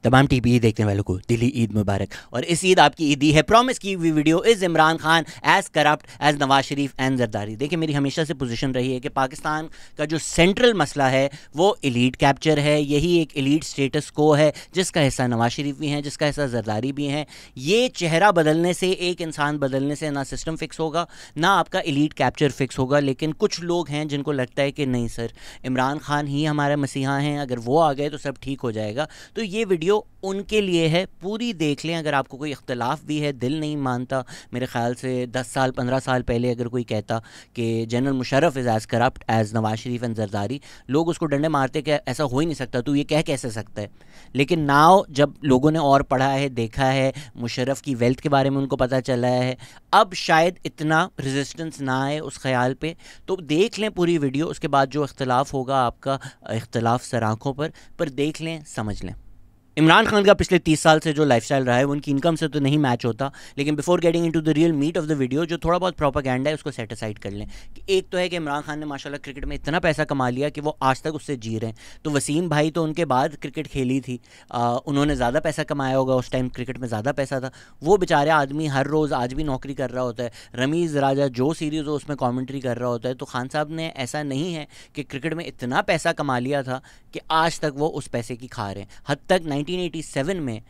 तमाम टीवी देखने वालों को दिली ईद मुबारक। और इस ईद आपकी ईदी है। प्रॉमिस की हुई video is Imran Khan as corrupt as Nawaz Sharif and Zardari. देखिए, मेरी हमेशा से पोजीशन रही है कि पाकिस्तान का जो सेंट्रल मसला है वो एलीट कैप्चर है। यही एक एलीट स्टेटस को है जिसका हिस्सा नवाज शरीफ भी हैं, जिसका हिस्सा जरदारी भी हैं। ये चेहरा बदलने से, एक इंसान बदलने से ना सिस्टम फिक्स होगा, ना आपका एलीट कैप्चर फिक्स होगा। लेकिन कुछ लोग हैं जिनको लगता है कि नहीं सर, इमरान खान ही हमारा मसीहा हैं, अगर वो आ गए तो सब ठीक हो जाएगा। तो ये वीडियो उनके लिए है, पूरी देख लें। अगर आपको कोई इख्तलाफ भी है, दिल नहीं मानता, मेरे ख्याल से 10 साल 15 साल पहले अगर कोई कहता कि general Musharraf is as corrupt as Nawaz Sharif and Zardari, लोग उसको डंडे मारते कि ऐसा हो ही नहीं सकता, तो ये कह कैसे सकता है। लेकिन नाउ जब लोगों ने और पढ़ा है, देखा है, मुशर्रफ की वेल्थ के बारे में उनको पता चला है, अब शायद इतना रेजिस्टेंस ना आए उस ख्याल पे। तो देख लें पूरी वीडियो, उसके बाद जो इख्तलाफ होगा आपका इख्तलाफ सर आँखों पर देख लें, समझ लें। इमरान खान का पिछले 30 साल से जो लाइफस्टाइल रहा है वो उनकी इनकम से तो नहीं मैच होता। लेकिन before getting into the real meat of the video, जो थोड़ा बहुत प्रोपेगेंडा है उसको सेट असाइड कर लें। कि एक तो है कि इमरान खान ने माशाल्लाह क्रिकेट में इतना पैसा कमा लिया कि वो आज तक उससे जी रहे हैं। तो वसीम भाई तो उनके बाद क्रिकेट खेली थी, उन्होंने ज़्यादा पैसा कमाया होगा, उस टाइम क्रिकेट में ज़्यादा पैसा था। वो बेचारे आदमी हर रोज़ आज भी नौकरी कर रहा होता है। रमीज़ राजा जो सीरीज़ हो उसमें कॉमेंट्री कर रहा होता है। तो खान साहब ने ऐसा नहीं है कि क्रिकेट में इतना पैसा कमा लिया था कि आज तक वो उस पैसे की खा रहे हैं। हद तक 1987 में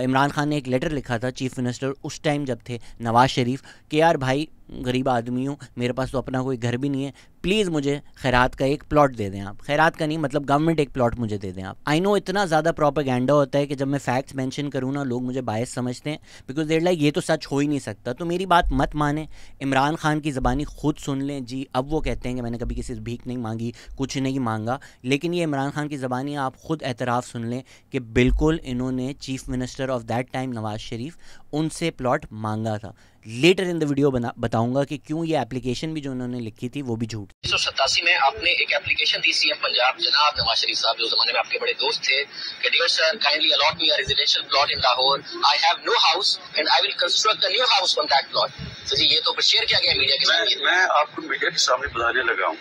इमरान खान ने एक लेटर लिखा था चीफ मिनिस्टर उस टाइम जब थे नवाज शरीफ कि यार भाई, गरीब आदमी हूँ, मेरे पास तो अपना कोई घर भी नहीं है, प्लीज़ मुझे खैरात का एक प्लॉट दे दें आप। खैरात का नहीं, मतलब गवर्नमेंट एक प्लॉट मुझे दे दें आप। आई नो इतना ज़्यादा प्रोपेगेंडा होता है कि जब मैं फैक्ट्स मेंशन करूँ ना, लोग मुझे बायस समझते हैं, बिकॉज देर लाइक ये तो सच हो ही नहीं सकता। तो मेरी बात मत माने, इमरान खान की ज़बानी खुद सुन लें जी। अब वो कहते हैं कि मैंने कभी किसी से भीख नहीं मांगी, कुछ नहीं मांगा, लेकिन ये इमरान खान की ज़बानी आप खुद एतराफ़ सुन लें कि बिल्कुल इन्होंने chief minister of that time Nawaz Sharif, उनसे प्लॉट मांगा था। लेटर इन द वीडियो बताऊंगा कि क्यों ये एप्लीकेशन भी जो उन्होंने लिखी थी वो भी झूठ। 1987 में आपने एक एप्लीकेशन दी सीएम पंजाब जनाब नवाज शरीफ साहब, जो जमाने में आपके बड़े दोस्त थे, कि dear sir kindly allot me a residential plot in Lahore, I have no house and I will construct a new house on that plot. तो जी ये तो शेयर किया गया मीडिया के साथ। मैं आपको मीडिया के सामने बताने लगा हूँ,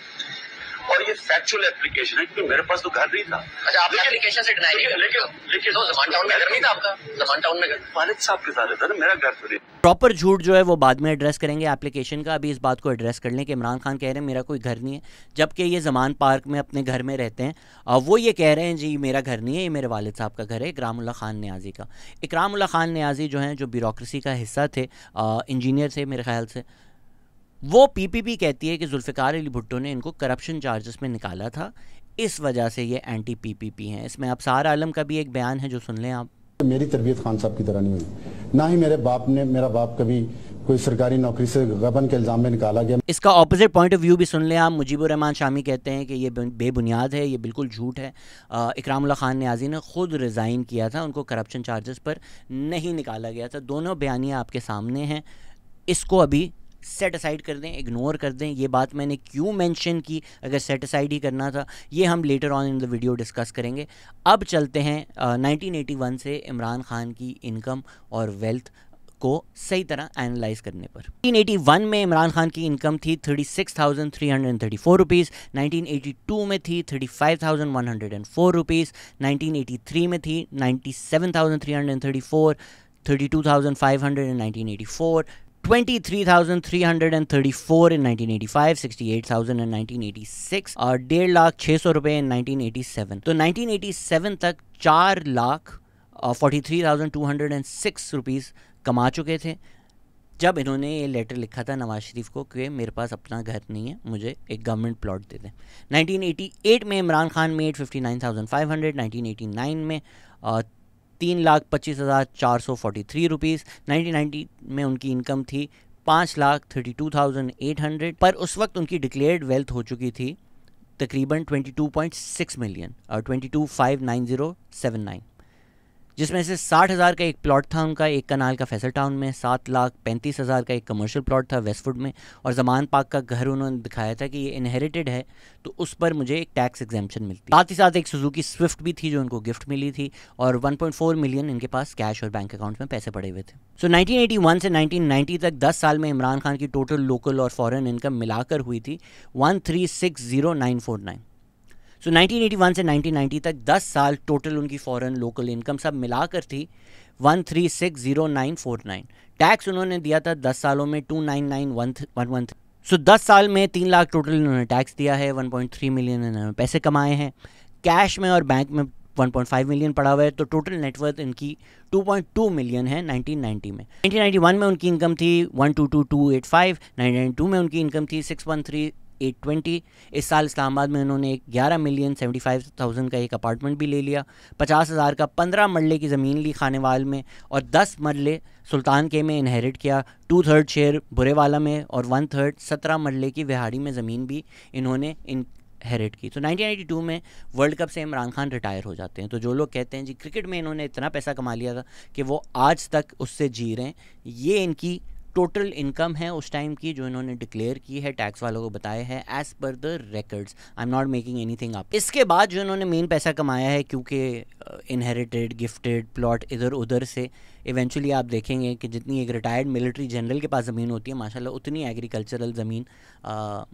और ये फैक्चुअल एप्लीकेशन है, क्योंकि मेरे पास तो घर नहीं था। अच्छा, आप एप्लीकेशन से डिनाई किया? लेकिन तो ज़मान टाउन में घर नहीं था आपका? ज़मान टाउन में घर वालिद साहब के साथ था ना, मेरा घर थोड़ी। प्रॉपर झूठ जो है वो बाद में एड्रेस करेंगे एप्लीकेशन का। अभी इस बात को एड्रेस कर लें कि इमरान खान कह रहे हैं मेरा कोई घर नहीं है, जबकि ये ज़मान पार्क में अपने घर में रहते हैं। वो ये कह रहे हैं जी मेरा घर नहीं है, ये मेरे वालिद साहब का घर है, इकरामुल्लाह खान नियाज़ी का। इकरामुल्लाह खान नियाज़ी जो हैं, जो ब्यूरोक्रेसी का हिस्सा थे, इंजीनियर थे मेरे ख्याल से, वो पीपीपी कहती है कि जुल्फ़िकार अली भुट्टो ने इनको करप्शन चार्जेस में निकाला था, इस वजह से ये एंटी पीपीपी हैं। इसमें अबसार आलम का भी एक बयान है जो सुन लें आप। मेरी तरबियत खान साहब की तरह नहीं हुई, ना ही मेरा बाप कभी कोई सरकारी नौकरी से गबन के इल्ज़ाम में निकाला गया। इसका ऑपोजिट पॉइंट ऑफ व्यू भी सुन लें आप। मुजीबुर रहमान शामी कहते हैं कि ये बेबुनियाद है, ये बिल्कुल झूठ है। इकरामुल्लाह खान नियाज़ी ने खुद रिज़ाइन किया था, उनको करप्शन चार्जेस पर नहीं निकाला गया था। दोनों बयानियाँ आपके सामने हैं, इसको अभी सेट असाइड कर दें, इग्नोर कर दें। ये बात मैंने क्यों मेंशन की, अगर सेट असाइड ही करना था, ये हम later on in the video discuss करेंगे। अब चलते हैं 1981 से इमरान खान की इनकम और वेल्थ को सही तरह एनालाइज करने पर। 1981 में इमरान खान की इनकम थी 36,334 रुपीज़, 1982 में थी 35,104 रुपीज़, 1983 में थी 97,334, 32,500 in 1984, 23,334 in 1985, 68,000 in 1986 और 1,600,000 रुपये in 1987। तो 1987 तक 4,43,206 रुपीज़ कमा चुके थे जब इन्होंने ये लेटर लिखा था नवाज शरीफ को कि मेरे पास अपना घर नहीं है, मुझे एक गवर्नमेंट प्लॉट दे दें। 1988 में इमरान खान मेड 59,500, 1989 में 3,25,443 रुपीज़, 1990 में उनकी इनकम थी 5,32,800, पर उस वक्त उनकी डिक्लेयर्ड वेल्थ हो चुकी थी तकरीबन 22.6 मिलियन और 22,590,79, जिसमें से 60,000 का एक प्लॉट था उनका एक कनाल का फैसल टाउन में, 7,35,000 का एक कमर्शियल प्लॉट था वेस्टवुड में, और ज़मान पाक का घर उन्होंने दिखाया था कि ये इनहेरिटेड है तो उस पर मुझे एक टैक्स एग्जेम्पशन मिलती। साथ ही साथ एक सुजुकी स्विफ्ट भी थी जो उनको गिफ्ट मिली थी, और 1.4 मिलियन इनके पास कैश और बैंक अकाउंट में पैसे पड़े हुए थे। सो 1981 से 1990 तक 10 साल में इमरान खान की टोटल लोकल और फॉरेन इनकम मिलाकर हुई थी 1360949। सो 1981 से 1990 तक 10 साल टोटल उनकी फॉरेन लोकल इनकम सब मिलाकर थी 1360949। टैक्स उन्होंने दिया था 10 सालों में 299113। सो 10 साल में 3 लाख टोटल इन्होंने टैक्स दिया है, 1.3 मिलियन इन्होंने पैसे कमाए हैं, कैश में और बैंक में 1.5 मिलियन पड़ा हुआ है। तो टोटल नेटवर्थ इनकी 2.2 मिलियन है 1990 में। 1991 में उनकी इनकम थी 122,285, 1992 में उनकी इनकम थी 613,820। इस साल इस्लामाबाद में उन्होंने 11,75,000 का एक अपार्टमेंट भी ले लिया, 50,000 का 15 मरले की ज़मीन ली खानेवाल में और 10 मरले सुल्तान के में इनहेरिट किया, 2/3 शेयर बुरेवाला में और 1/3 17 मरले की विहाड़ी में ज़मीन भी इन्होंने इनहेरिट की। तो 1992 में वर्ल्ड कप से इमरान खान रिटायर हो जाते हैं। तो जो लोग कहते हैं जी क्रिकेट में इन्होंने इतना पैसा कमा लिया था कि वो आज तक उससे जी रहे हैं, ये इनकी टोटल इनकम है उस टाइम की जो इन्होंने डिक्लेयर की है, टैक्स वालों को बताया है as per the records. I am not making anything up. इसके बाद जो इन्होंने मेन पैसा कमाया है, क्योंकि इनहेरिटेड गिफ्टेड प्लॉट इधर उधर से, इवेंचुअली आप देखेंगे कि जितनी एक रिटायर्ड मिलिट्री जनरल के पास ज़मीन होती है माशाल्लाह उतनी एग्रीकल्चरल ज़मीन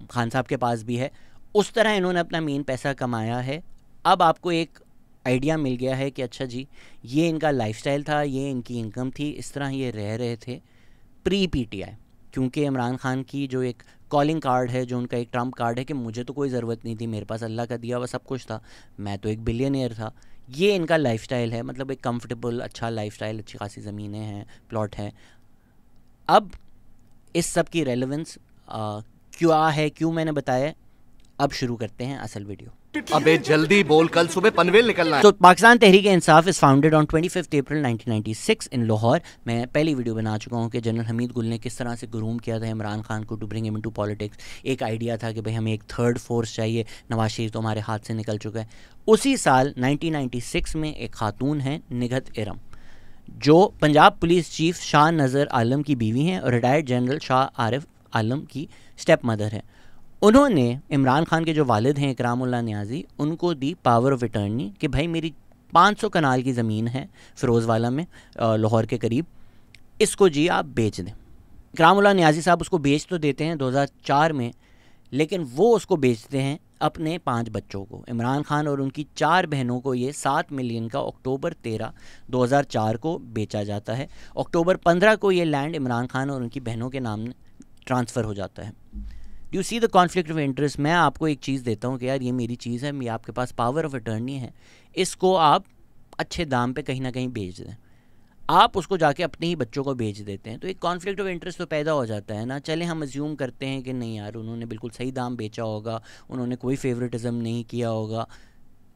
खान साहब के पास भी है। उस तरह इन्होंने अपना मेन पैसा कमाया है। अब आपको एक आइडिया मिल गया है कि अच्छा जी ये इनका लाइफस्टाइल था, ये इनकी इनकम थी, इस तरह ये रह रहे थे प्री PTI। क्योंकि इमरान खान की जो एक कॉलिंग कार्ड है, जो उनका एक ट्रम्प कार्ड है कि मुझे तो कोई ज़रूरत नहीं थी, मेरे पास अल्लाह का दिया हुआ सब कुछ था, मैं तो एक बिलियनियर था, ये इनका लाइफस्टाइल है। मतलब एक कंफर्टेबल अच्छा लाइफस्टाइल, अच्छी खासी ज़मीनें हैं, प्लॉट हैं। अब इस सब की रेलेवेंस क्या है, क्यों मैंने बताया, अब शुरू करते हैं असल वीडियो। अबे जल्दी बोल, कल सुबह पनवेल निकलना है। तो Pakistan Tehreek Insaf is founded on 25 अप्रैल 1996 इन लाहौर। मैं पहली वीडियो बना चुका हूँ कि जनरल हमीद गुल ने किस तरह से ग्रूम किया था इमरान खान को to bring him into politics. एक आइडिया था कि भाई हमें एक थर्ड फोर्स चाहिए, नवाज शरीफ तो हमारे हाथ से निकल चुका है। उसी साल 1996 में एक खातून है निगहत इरम, जो पंजाब पुलिस चीफ शाह नज़र आलम की बीवी हैं और रिटायर्ड जनरल शाह आरिफ आलम की स्टेप मदर है। उन्होंने इमरान खान के जो वालिद हैं इकरामुल्लाह नियाज़ी, उनको दी पावर ऑफ अटर्नी कि भाई मेरी 500 कनाल की ज़मीन है फ़िरोज़वाला में लाहौर के करीब, इसको जी आप बेच दें। इकरामुल्लाह नियाज़ी साहब उसको बेच तो देते हैं 2004 में, लेकिन वो उसको बेचते हैं अपने 5 बच्चों को। इमरान खान और उनकी 4 बहनों को ये 7 मिलियन का अक्टूबर 13, 2004 को बेचा जाता है। अक्टूबर 15 को ये लैंड इमरान खान और उनकी बहनों के नाम ट्रांसफ़र हो जाता है। You see the conflict of interest. मैं आपको एक चीज़ देता हूँ कि यार ये मेरी चीज़ है, ये आपके पास पावर ऑफ अटर्नी है, इसको आप अच्छे दाम पे कहीं ना कहीं बेच दें, आप उसको जाके अपने ही बच्चों को बेच देते हैं, तो एक कॉन्फ्लिक्ट ऑफ इंटरेस्ट तो पैदा हो जाता है ना। चले हम अज्यूम करते हैं कि नहीं यार उन्होंने बिल्कुल सही दाम बेचा होगा, उन्होंने कोई फेवरेटिज्म नहीं किया होगा।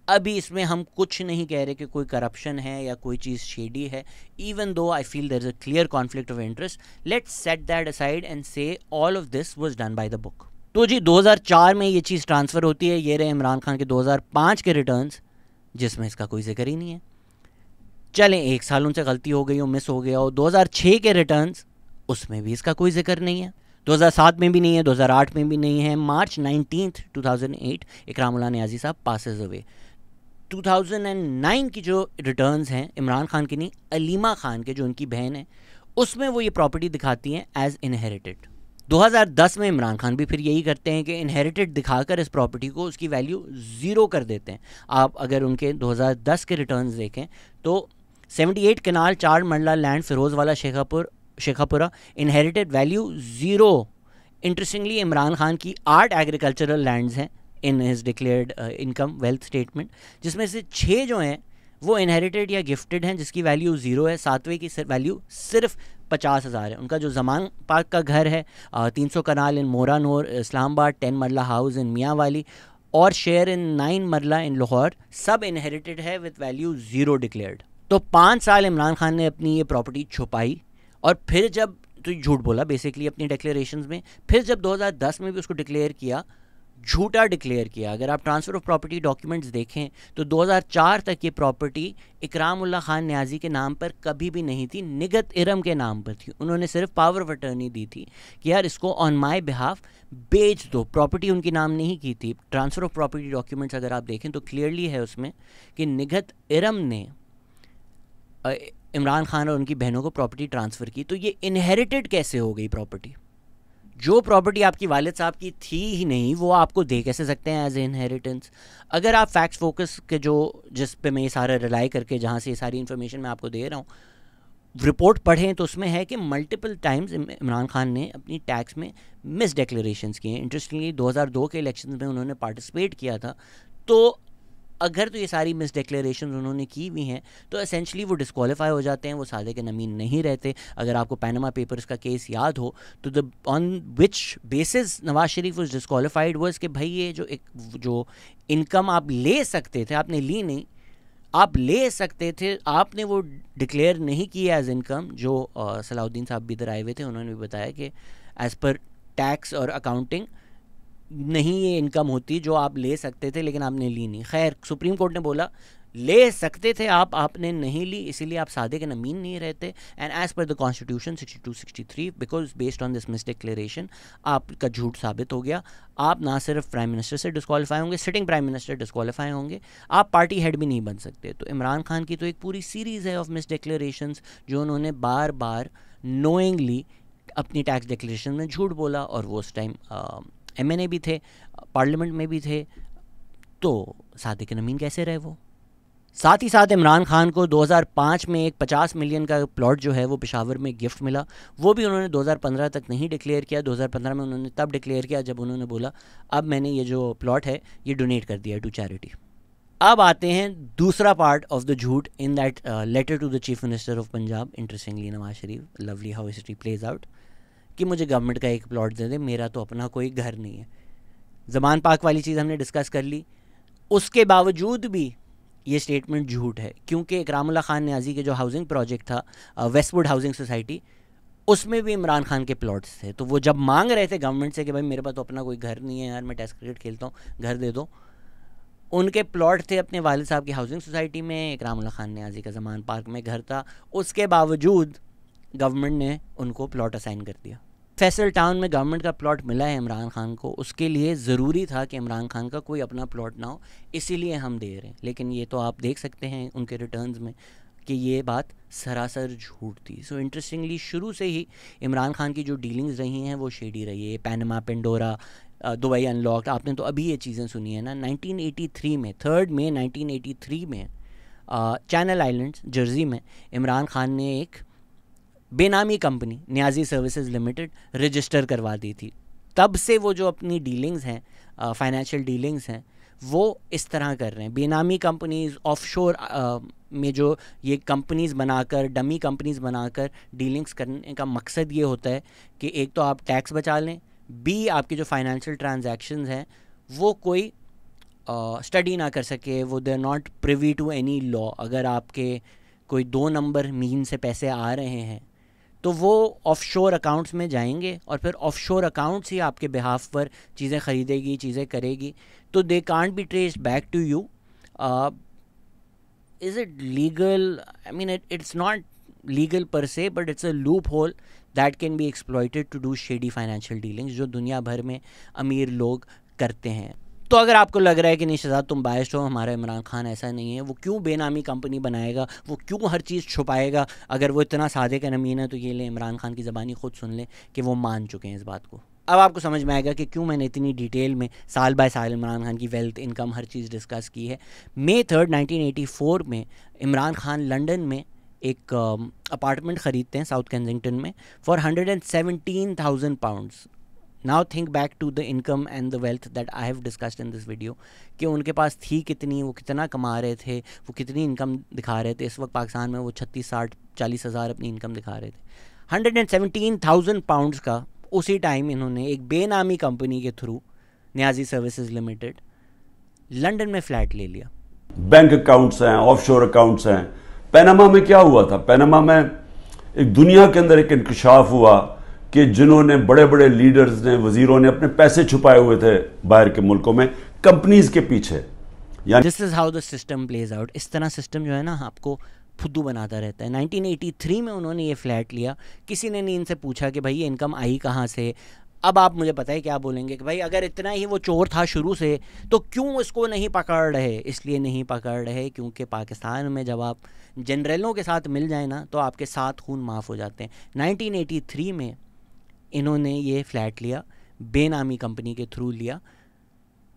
अभी इसमें हम कुछ नहीं कह रहे कि कोई करप्शन है या कोई चीज़ शेडी है, even though I feel there is a clear conflict of interest. Let's set that aside and say all of this was done by the book. तो जी 2004 में ये चीज़ ट्रांसफ़र होती है। ये रहे इमरान खान के 2005 के रिटर्न्स, जिसमें इसका कोई जिक्र ही नहीं है। चलें 1 साल उनसे गलती हो गई हो, मिस हो गया हो। 2006 के रिटर्न्स, उसमें भी इसका कोई जिक्र नहीं है, 2007 में भी नहीं है, 2008 में भी नहीं है। मार्च 19, 2008 इकरामुल्लाह नियाज़ी साहब पासेस अवे। 2009 की जो रिटर्न्स हैं इमरान खान की नहीं, अलीमा खान के जो उनकी बहन है, उसमें वो ये प्रॉपर्टी दिखाती हैं एज इनहेरिटेड। 2010 में इमरान खान भी फिर यही करते हैं कि इनहेरिटेड दिखाकर इस प्रॉपर्टी को उसकी वैल्यू 0 कर देते हैं। आप अगर उनके 2010 के रिटर्न्स देखें तो 78 kanal 4 marla land Ferozwala Shekhupura, inherited value 0। Interestingly Imran Khan की 8 एग्रीकल्चरल लैंड्स हैं in his declared income wealth statement, जिसमें से 6 जो हैं वो इनहेरिटेड या गिफ्टेड हैं जिसकी वैल्यू 0 है। 7वें की वैल्यू सिर्फ 50,000 है। उनका जो ज़मान पार्क का घर है 300 कनाल इन मोरा नूर इस्लामाबाद, 10 मरला हाउस इन मियाँ वाली और शेयर इन 9 मरला इन लाहौर, सब इनहेरिटेड है विद वैल्यू 0 डिक्लेयर्ड। तो 5 साल इमरान खान ने अपनी ये प्रॉपर्टी छुपाई और फिर जब तो झूठ बोला बेसिकली अपनी डिक्लेरेशंस में, फिर जब 2010 में भी उसको डिक्लेयर किया, झूठा डिक्लेयर किया। अगर आप ट्रांसफ़र ऑफ प्रॉपर्टी डॉक्यूमेंट्स देखें तो 2004 तक ये प्रॉपर्टी इकरामुल्लाह खान नियाज़ी के नाम पर कभी भी नहीं थी, निगहत इरम के नाम पर थी। उन्होंने सिर्फ पावर ऑफ अटर्नी दी थी कि यार इसको ऑन माय बिहाफ बेच दो, प्रॉपर्टी उनकी नाम नहीं की थी। ट्रांसफ़र ऑफ प्रॉपर्टी डॉक्यूमेंट्स अगर आप देखें तो क्लियरली है उसमें कि निगहत इरम ने इमरान खान और उनकी बहनों को प्रॉपर्टी ट्रांसफ़र की। तो ये इनहेरिटेड कैसे हो गई प्रॉपर्टी? जो प्रॉपर्टी आपकी वालिद साहब की थी ही नहीं वो आपको दे कैसे सकते हैं एज ए इनहेरिटेंस? अगर आप फैक्ट्स फोकस के जिस पे मैं ये सारा रिलाई करके जहाँ से ये सारी इन्फॉर्मेशन मैं आपको दे रहा हूँ रिपोर्ट पढ़ें तो उसमें है कि मल्टीपल टाइम्स इमरान खान ने अपनी टैक्स में मिस डिक्लेरेशंस किए हैं। इंटरेस्टिंगली 2002 के इलेक्शन में उन्होंने पार्टिसिपेट किया था, तो अगर तो ये सारी मिस डिक्लेरेशन उन्होंने की हुई हैं तो एसेंशली वो डिस्क्वालीफाई हो जाते हैं, वो सादे के नमीन नहीं रहते। अगर आपको पैनामा पेपर्स का केस याद हो तो the on which basis Nawaz Sharif was disqualified was कि भाई ये जो इनकम आप ले सकते थे आपने ली नहीं, आप ले सकते थे, आपने वो डिक्लेयर नहीं किया एज इनकम। जो सलाउद्दीन साहब भी इधर आए हुए थे उन्होंने भी बताया कि एज़ पर टैक्स और अकाउंटिंग नहीं ये इनकम होती जो आप ले सकते थे लेकिन आपने ली नहीं। खैर सुप्रीम कोर्ट ने बोला ले सकते थे आपने नहीं ली, इसीलिए आप सादे के नमीन नहीं रहते। And as per the constitution 62-63 because based on this misdeclaration आपका झूठ साबित हो गया। आप ना सिर्फ प्राइम मिनिस्टर से डिस्क्वालीफाई होंगे, सिटिंग प्राइम मिनिस्टर डिस्क्वालीफाई होंगे, आप पार्टी हेड भी नहीं बन सकते। तो इमरान खान की तो एक पूरी सीरीज़ है ऑफ मिस डिक्लेरेशंस जो उन्होंने बार बार नोइंगली अपनी टैक्स डिक्लेरेशन में झूठ बोला, और वो उस टाइम MNA भी थे, पार्लियामेंट में भी थे, तो सादे के नमीन कैसे रहे वो? साथ ही साथ इमरान खान को 2005 में एक 50 मिलियन का प्लॉट जो है वो पेशावर में गिफ्ट मिला, वो भी उन्होंने 2015 तक नहीं डिक्लेयर किया। 2015 में उन्होंने तब डिक्लेयर किया जब उन्होंने बोला अब मैंने ये जो प्लॉट है ये डोनेट कर दिया टू चैरिटी। अब आते हैं दूसरा पार्ट ऑफ द झूठ in that letter to the chief minister of Punjab, interestingly Nawaz Sharif, lovely how history plays out, कि मुझे गवर्नमेंट का एक प्लॉट दे दे, मेरा तो अपना कोई घर नहीं है। ज़मान पाक वाली चीज़ हमने डिस्कस कर ली, उसके बावजूद भी ये स्टेटमेंट झूठ है, क्योंकि इकरामुल्लाह खान न्याजी के जो हाउसिंग प्रोजेक्ट था वेस्टवुड हाउसिंग सोसाइटी, उसमें भी इमरान खान के प्लॉट्स थे। तो वो जब मांग रहे थे गवर्नमेंट से कि भाई मेरे पास तो अपना कोई घर नहीं है यार, मैं टेस्ट क्रिकेट खेलता हूँ, घर दे दो, उनके प्लॉट थे अपने वालिद साहब की हाउसिंग सोसाइटी में, इकरामुल्लाह खान न्याजी का ज़मान पार्क में घर था, उसके बावजूद गवर्नमेंट ने उनको प्लॉट असाइन कर दिया। फैसल टाउन में गवर्नमेंट का प्लॉट मिला है इमरान खान को, उसके लिए ज़रूरी था कि इमरान खान का कोई अपना प्लॉट ना हो, इसीलिए हम दे रहे हैं। लेकिन ये तो आप देख सकते हैं उनके रिटर्न्स में कि ये बात सरासर झूठ थी। सो इंटरेस्टिंगली शुरू से ही इमरान खान की जो डीलिंग्स रही हैं वो शेडी रही है। पैनामा, पेंडोरा, दुबई अनलॉक्ड, आपने तो अभी ये चीज़ें सुनी है ना। 1983 में 3 मई 1983 में चैनल आइलैंड्स जर्सी में इमरान खान ने एक बेनामी company Niazi services limited register करवा दी थी। तब से वो जो अपनी डीलिंग्स हैं, फाइनेंशियल डीलिंग्स हैं, वो इस तरह कर रहे हैं। बेनामी कंपनीज़, ऑफशोर में जो ये कंपनीज़ बनाकर, डमी कंपनीज़ बनाकर डीलिंग्स करने का मकसद ये होता है कि एक तो आप टैक्स बचा लें, बी आपके जो फाइनेंशियल ट्रांजैक्शंस हैं वो कोई स्टडी ना कर सके, वो they are not privy to any law. अगर आपके कोई 2 नंबर मीन से पैसे आ रहे हैं तो वो ऑफशोर अकाउंट्स में जाएंगे और फिर ऑफशोर अकाउंट्स ही आपके बिहाफ पर चीज़ें ख़रीदेगी, चीज़ें करेगी, तो they can't be traced back to you. Is it legal? I mean it's not legal per se, but it's a loophole that can be exploited to do shady financial dealings, जो दुनिया भर में अमीर लोग करते हैं। तो अगर आपको लग रहा है कि नहीं शहजाद तुम बायस्ड हो, हमारा इमरान खान ऐसा नहीं है, वो क्यों बेनामी कंपनी बनाएगा, वो क्यों हर चीज़ छुपाएगा, अगर वो इतना सादे का नमीन है तो ये ले इमरान खान की ज़बानी खुद सुन ले कि वो मान चुके हैं इस बात को। अब आपको समझ में आएगा कि क्यों मैंने इतनी डिटेल में साल बाय साल इमरान खान की वेल्थ, इनकम, हर चीज़ डिस्कस की है। May 3, 1984 में इमरान खान लंदन में एक अपार्टमेंट ख़रीदते हैं साउथ कैंजिंगटन में for £117,000। Now think back to the income and the wealth that I have discussed in this video, कि उनके पास थी कितनी, वो कितना कमा रहे थे, वो कितनी इनकम दिखा रहे थे। इस वक्त पाकिस्तान में वो 36, 60, 40 हज़ार अपनी इनकम दिखा रहे थे। £117,000 का उसी टाइम इन्होंने एक बेनामी कंपनी के through, Niazi services limited, London में फ्लैट ले लिया। बैंक अकाउंट्स हैं, ऑफशोर अकाउंट्स हैं। पैनामा में क्या हुआ था? पैनामा में एक दुनिया के अंदर एक इंकशाफ हुआ कि जिन्होंने बड़े बड़े लीडर्स ने, वजीरों ने अपने पैसे छुपाए हुए थे बाहर के मुल्कों में कंपनीज के पीछे। This is how the system plays out. इस तरह सिस्टम जो है ना आपको फुद्दू बनाता रहता है। 1983 में उन्होंने ये फ्लैट लिया, किसी ने नहीं इनसे पूछा कि भाई ये इनकम आई कहाँ से। अब आप मुझे पता है क्या बोलेंगे कि भाई अगर इतना ही वो चोर था शुरू से तो क्यों उसको नहीं पकड़ रहे? इसलिए नहीं पकड़ रहे क्योंकि पाकिस्तान में जब आप जनरलों के साथ मिल जाए ना तो आपके 7 खून माफ़ हो जाते हैं। 1983 में इन्होंने ये फ्लैट लिया, बेनामी कंपनी के थ्रू लिया।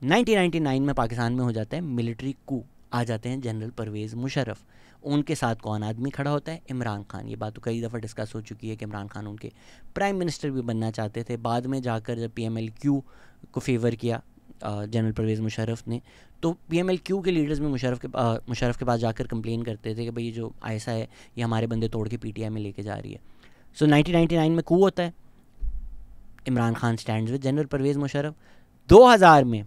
1999 में पाकिस्तान में हो जाता है मिलिट्री कू, आ जाते हैं जनरल परवेज़ मुशर्रफ। उनके साथ कौन आदमी खड़ा होता है? इमरान खान। ये बात तो कई दफ़ा डिस्कस हो चुकी है कि इमरान खान उनके प्राइम मिनिस्टर भी बनना चाहते थे। बाद में जाकर जब PMLQ को फेवर किया जनरल परवेज़ मुशर्रफ ने, तो PMLQ के लीडर्स में मुशर्रफ के पास जाकर कंप्लेन करते थे कि भाई ये जो आयसा है ये हमारे बंदे तोड़ के PTI में लेके जा रही है। सो 1999 में कू होता है, Imran Khan stands with general Pervez Musharraf. 2000 में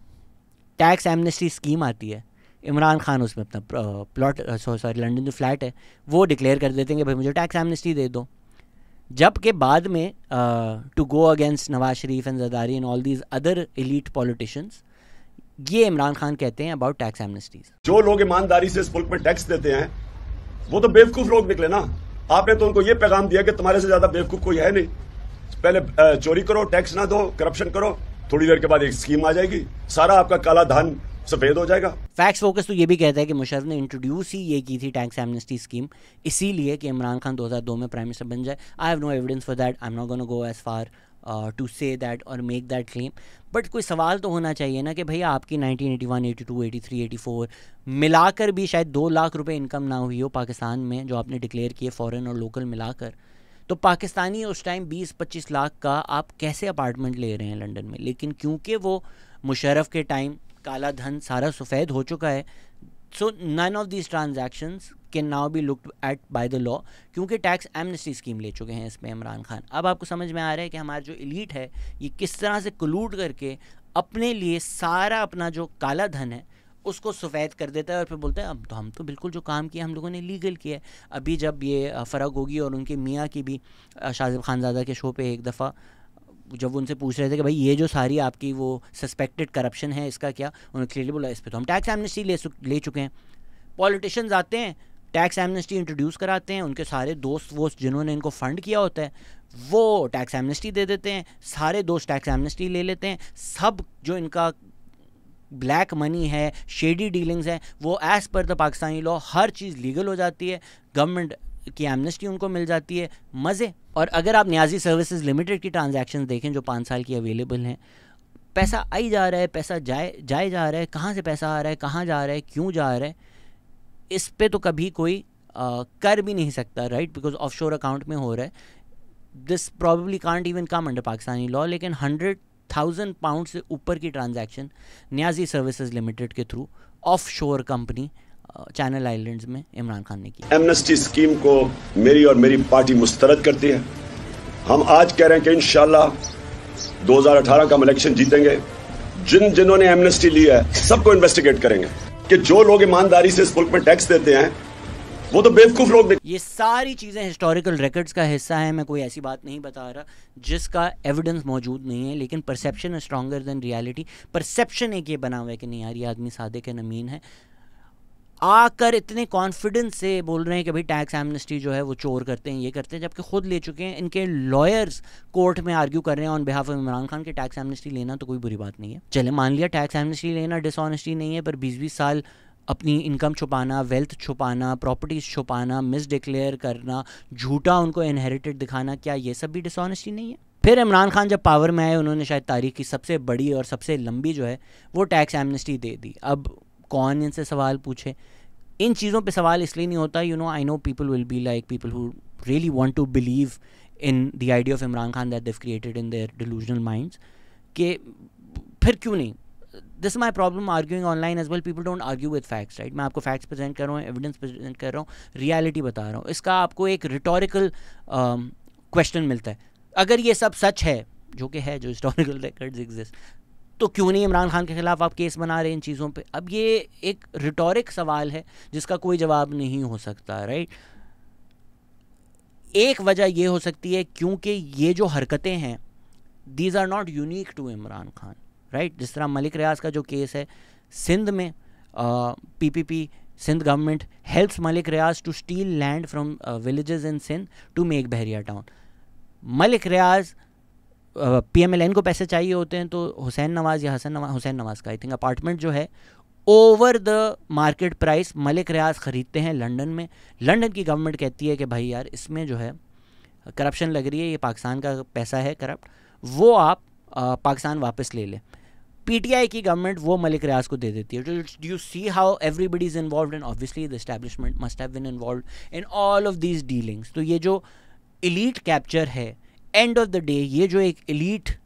टैक्स एमनेस्टी स्कीम आती है, इमरान खान उसमें अपना लंदन जो फ्लैट है वो डिक्लेयर कर देते हैं कि भाई मुझे टैक्स एमनेस्टी दे दो। जबकि बाद में to go against Nawaz Sharif and Zardari and all these other elite politicians, ये इमरान खान कहते हैं अबाउट टैक्स एमनेस्टीज। जो लोग ईमानदारी से इस मुल्क में टैक्स देते हैं वो तो बेवकूफ लोग निकले ना। आपने तो उनको ये पैगाम दिया कि तुम्हारे से ज्यादा बेवकूफ कोई है नहीं, पहले चोरी करो, टैक्स ना दो, करप्शन करो, थोड़ी देर के बाद एक स्कीम आ जाएगी, सारा आपका काला धन सफेद हो जाएगा। फैक्ट्स फोकस तो ये भी कहता है कि मुशर्रफ ने इंट्रोड्यूस ही ये की थी टैक्स एमनेस्टी स्कीम इसीलिए कि इमरान खान 2002 में प्राइम मिनिस्टर बन जाए। I have no evidence for that, I am not gonna go as far to say that और मेक दैट क्लेम, बट कोई सवाल तो होना चाहिए ना कि भैया आपकी 1981, 82, 83, 84 मिलाकर भी शायद 2 लाख रुपए इनकम ना हुई हो पाकिस्तान में, जो आपने डिक्लेयर किए फॉरेन और लोकल मिलाकर, तो पाकिस्तानी उस टाइम 20-25 लाख का आप कैसे अपार्टमेंट ले रहे हैं लंदन में। लेकिन क्योंकि वो मुशर्रफ के टाइम काला धन सारा सफ़ेद हो चुका है, so none of these transactions can now be looked at by the law, क्योंकि टैक्स एमनेस्टी स्कीम ले चुके हैं इसमें इमरान खान। अब आपको समझ में आ रहा है कि हमारा जो एलीट है ये किस तरह से कलूड करके अपने लिए सारा अपना जो काला धन है उसको सफ़ेद कर देता है और फिर बोलता है अब तो हम तो बिल्कुल जो काम किया हम लोगों ने लीगल किया है। अभी जब ये फ़राग होगी और उनके मियाँ की भी शाजिब खानज़ादा के शो पे एक दफ़ा जब उनसे पूछ रहे थे कि भाई ये जो सारी आपकी वो सस्पेक्टेड करप्शन है इसका क्या, उन्होंने क्लियरली बोला इस पे तो हम टैक्स एमनेस्टी ले चुके हैं। पॉलिटिशियंस आते हैं, टैक्स एमनेस्टी इंट्रोड्यूस कराते हैं, उनके सारे दोस्त वोस्त जिन्होंने इनको फ़ंड किया होता है वो टैक्स एमनेस्टी दे देते हैं, सारे दोस्त टैक्स एमनेस्टी ले लेते हैं। सब जो इनका ब्लैक मनी है, शेडी डीलिंग्स है, वो as per the Pakistani law her cheese legal हो जाती है, गवर्नमेंट की एमनेस्टी उनको मिल जाती है, मज़े। और अगर आप न्याजी सर्विसेज लिमिटेड की ट्रांजैक्शन देखें जो 5 साल की अवेलेबल हैं, पैसा आई जा रहा है, पैसा जाए जा रहा है, कहाँ से पैसा आ रहा है, कहाँ जा रहा है, क्यों जा रहा है, इस पे तो कभी कोई कर भी नहीं सकता, राइट, बिकॉज ऑफशोर अकाउंट में हो रहा है। This probably can't even come under Pakistani law, लेकिन 100,000 पाउंड से ऊपर की ट्रांजैक्शन न्याजी सर्विसेज लिमिटेड के through offshore company channel islands में इमरान खान ने की। एमनेस्टी स्कीम को मेरी और मेरी पार्टी मुस्तरद करती है। हम आज कह रहे हैं कि इंशाल्लाह 2018 का हम इलेक्शन जीतेंगे। जिन्होंने एमनेस्टी ली है सबको इन्वेस्टिगेट करेंगे कि जो लोग ईमानदारी से इस मुल्क में टैक्स देते हैं वो तो बेवकूफ लोग। ये सारी चीज़ें हिस्टोरिकल रिकॉर्ड्स का हिस्सा है, मैं कोई ऐसी बात नहीं बता रहा जिसका एविडेंस मौजूद नहीं है, लेकिन perception is stronger than reality. Perception एक ये बना हुआ है कि नहीं यार ये आदमी सादे के नमीन है, आकर इतने कॉन्फिडेंस से बोल रहे हैं कि भाई टैक्स एमनेस्टी जो है वो चोर करते हैं, ये करते हैं, जबकि खुद ले चुके हैं। इनके लॉयर्स कोर्ट में आर्ग्यू कर रहे हैं on behalf of Imran Khan के टैक्स एमनेस्टी लेना तो कोई बुरी बात नहीं है। चले मान लिया टैक्स एमनेस्टी लेना डिसऑनेस्टी नहीं है, पर 20-20 साल अपनी इनकम छुपाना, वेल्थ छुपाना, प्रॉपर्टीज़ छुपाना, मिस डिक्लेयर करना, झूठा उनको इनहेरिटेड दिखाना, क्या ये सब भी डिसऑनेस्टी नहीं है? फिर इमरान खान जब पावर में आए उन्होंने शायद तारीख की सबसे बड़ी और सबसे लंबी जो है वो टैक्स एमनेस्टी दे दी। अब कौन इनसे सवाल पूछे? इन चीज़ों पे सवाल इसलिए नहीं होता, you know, I know people will be like people who really want to believe in the idea of Imran Khan that they've created in their delusional minds कि फिर क्यों नहीं। This my problem arguing online as well, people don't argue with facts, right. मैं आपको facts present कर रहा हूँ, evidence present कर रहा हूँ, रियलिटी बता रहा हूँ। इसका आपको एक रिटोरिकल क्वेश्चन मिलता है, अगर ये सब सच है जो कि है, जो हिस्टोरिकल रिकॉर्ड्स एग्जिस्ट, तो क्यों नहीं इमरान खान के खिलाफ आप केस बना रहे हैं इन चीज़ों पे? अब ये एक रिटोरिक सवाल है जिसका कोई जवाब नहीं हो सकता, राइट। एक वजह ये हो सकती है क्योंकि ये जो हरकतें हैं these are not unique to Imran Khan, right. जिस तरह मलिक रियाज का जो केस है सिंध में, PPP Sindh government helps Malik Riaz to steal land from villages in Sindh to make Bahria town. Malik Riaz PMLN को पैसे चाहिए होते हैं तो हुसैन नवाज़ या हुसैन नवाज़ का आई थिंक अपार्टमेंट जो है over the market price Malik Riaz ख़रीदते हैं लंदन में। लंदन की गवर्नमेंट कहती है कि भाई यार इसमें जो है करप्शन लग रही है, ये पाकिस्तान का पैसा है करप्ट, वो आप पाकिस्तान वापस ले लें। पीटीआई की गवर्नमेंट वो मलिक रियाज को दे देती है। Do you see how everybody is involved and obviously the establishment must have been involved in all of these dealings. तो ये जो एलीट कैप्चर है, एंड ऑफ द डे ये जो एक एलीट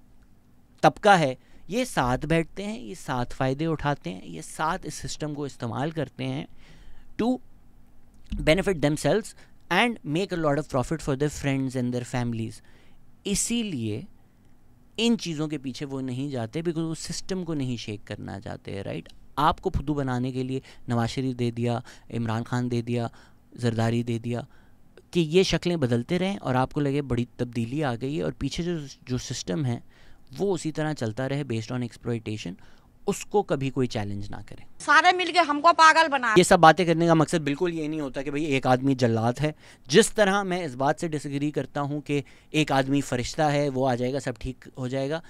तबका है, ये साथ बैठते हैं, ये साथ फ़ायदे उठाते हैं, ये साथ इस सिस्टम को इस्तेमाल करते हैं to benefit themselves and make a lot of profit for their friends and their families. इसीलिए इन चीज़ों के पीछे वो नहीं जाते, बिकॉज वो सिस्टम को नहीं शेक करना चाहते, राइट। आपको फुद्दू बनाने के लिए नवाज शरीफ दे दिया, इमरान खान दे दिया, जरदारी दे दिया, कि ये शक्लें बदलते रहें और आपको लगे बड़ी तब्दीली आ गई है, और पीछे जो सिस्टम है वो उसी तरह चलता रहे बेस्ड ऑन एक्सप्लॉयटेशन, उसको कभी कोई चैलेंज ना करे। सारे मिलके हमको पागल बना। ये सब बातें करने का मकसद बिल्कुल ये नहीं होता कि भाई एक आदमी जल्लाद है। जिस तरह मैं इस बात से डिसएग्री करता हूँ कि एक आदमी फरिश्ता है, वो आ जाएगा सब ठीक हो जाएगा,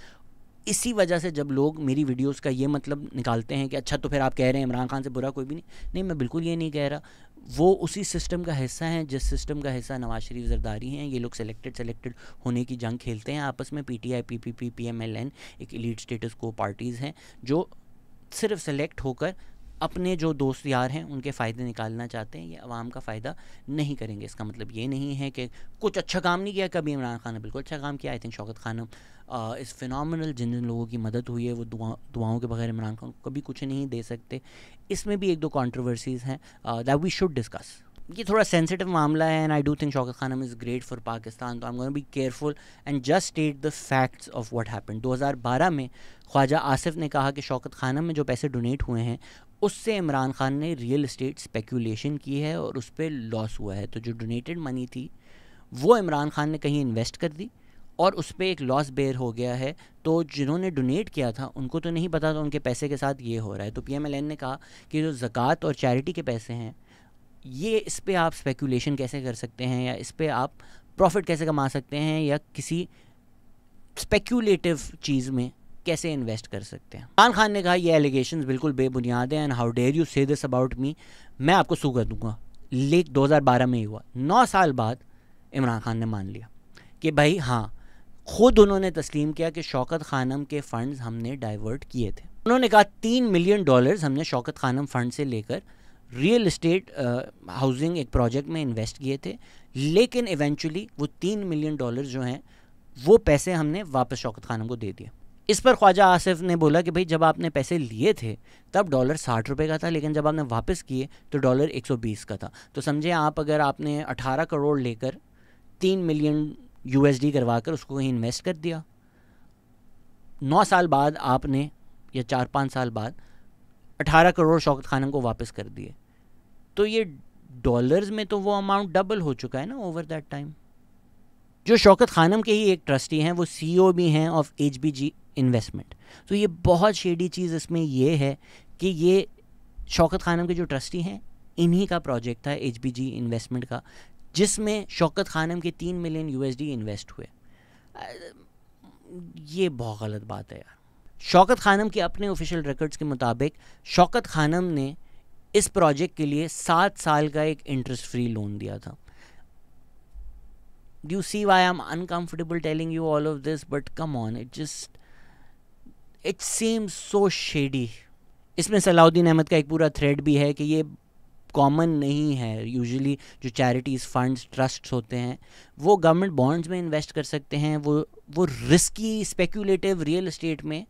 इसी वजह से जब लोग मेरी वीडियोस का ये मतलब निकालते हैं कि अच्छा तो फिर आप कह रहे हैं इमरान खान से बुरा कोई भी नहीं, मैं बिल्कुल ये नहीं कह रहा। वो उसी सिस्टम का हिस्सा हैं जिस सिस्टम का हिस्सा नवाज शरीफ जरदारी हैं। ये लोग सेलेक्टेड होने की जंग खेलते हैं आपस में। पीटीआई, पीपीपी, पीएमएलएन एक एलीट स्टेटस को पार्टीज़ हैं जो सिर्फ सेलेक्ट होकर अपने जो दोस्त यार हैं उनके फ़ायदे निकालना चाहते हैं। ये अवाम का फ़ायदा नहीं करेंगे। इसका मतलब ये नहीं है कि कुछ अच्छा काम नहीं किया कभी इमरान खान ने, बिल्कुल अच्छा काम किया। आई थिंक शौकत खानम इस फिनोमिनल जिन लोगों की मदद हुई है वो दुआओं के बगैर इमरान खान को कभी कुछ नहीं दे सकते। इसमें भी एक दो कंट्रोवर्सीज़ हैं दैट वी शुड डिस्कस। ये थोड़ा सेंसिटिव मामला है and I do think Shaukat Khanum is great for Pakistan. तो I am going to be careful and just state the facts of what happened. 2012 में ख्वाजा आसिफ ने कहा कि शौकत खानम में जो पैसे डोनेट हुए हैं उससे इमरान खान ने रियल इस्टेट स्पेकुलेशन की है और उस पर लॉस हुआ है। तो जो डोनेटेड मनी थी वो इमरान खान ने कहीं इन्वेस्ट कर दी और उस पर एक लॉस बेयर हो गया है। तो जिन्होंने डोनेट किया था उनको तो नहीं पता था उनके पैसे के साथ ये हो रहा है। तो पीएमएलएन ने कहा कि जो ज़कात और चैरिटी के पैसे हैं ये इस पर आप स्पेकुलेशन कैसे कर सकते हैं या इस पर आप प्रॉफिट कैसे कमा सकते हैं या किसी स्पेकुलेटिव चीज़ में कैसे इन्वेस्ट कर सकते हैं। इमरान खान ने कहा ये एलिगेशंस बिल्कुल बेबुनियाद हैं एंड हाउ डेयर यू से दिस अबाउट मी, मैं आपको सू कर दूंगा। लेकिन 2012 में ही हुआ। 9 साल बाद इमरान खान ने मान लिया कि भाई हाँ, खुद उन्होंने तस्लीम किया कि शौकत खानम के फंड्स हमने डाइवर्ट किए थे। उन्होंने कहा $3 मिलियन हमने शौकत खानम फंड से लेकर रियल इस्टेट हाउसिंग एक प्रोजेक्ट में इन्वेस्ट किए थे, लेकिन इवेंचुअली वो $3 मिलियन जो हैं वो पैसे हमने वापस शौकत खानम को दे दिए। इस पर ख्वाजा आसिफ ने बोला कि भाई जब आपने पैसे लिए थे तब डॉलर 60 रुपये का था, लेकिन जब आपने वापस किए तो डॉलर 120 का था। तो समझे आप, अगर आपने 18 करोड़ लेकर 3 मिलियन USD करवा कर उसको कहीं इन्वेस्ट कर दिया, 9 साल बाद आपने या 4-5 साल बाद 18 करोड़ शौकत खानम को वापस कर दिए, तो ये डॉलर्स में तो वो अमाउंट डबल हो चुका है ना ओवर दैट टाइम। जो शौकत खानम के ही एक ट्रस्टी हैं वो CEO भी हैं ऑफ HBG इन्वेस्टमेंट। तो ये बहुत शेडी चीज़ इसमें ये है कि ये शौकत खानम के जो ट्रस्टी हैं इन्हीं का प्रोजेक्ट था HBG इन्वेस्टमेंट का, जिसमें शौकत खानम के 3 मिलियन USD इन्वेस्ट हुए। ये बहुत गलत बात है यार। शौकत खानम के अपने ऑफिशियल रिकॉर्ड्स के मुताबिक शौकत खानम ने इस प्रोजेक्ट के लिए 7 साल का एक इंटरेस्ट फ्री लोन दिया था। Do you see why I'm uncomfortable telling you all of this? But come on, it seems so shady. इसमें सलाउद्दीन अहमद का एक पूरा थ्रेड भी है कि ये कॉमन नहीं है। यूजुअली जो चैरिटीज़, फंड्स, ट्रस्ट्स होते हैं वो गवर्नमेंट बॉन्ड्स में इन्वेस्ट कर सकते हैं। वो रिस्की स्पेकुलेटिव रियल एस्टेट में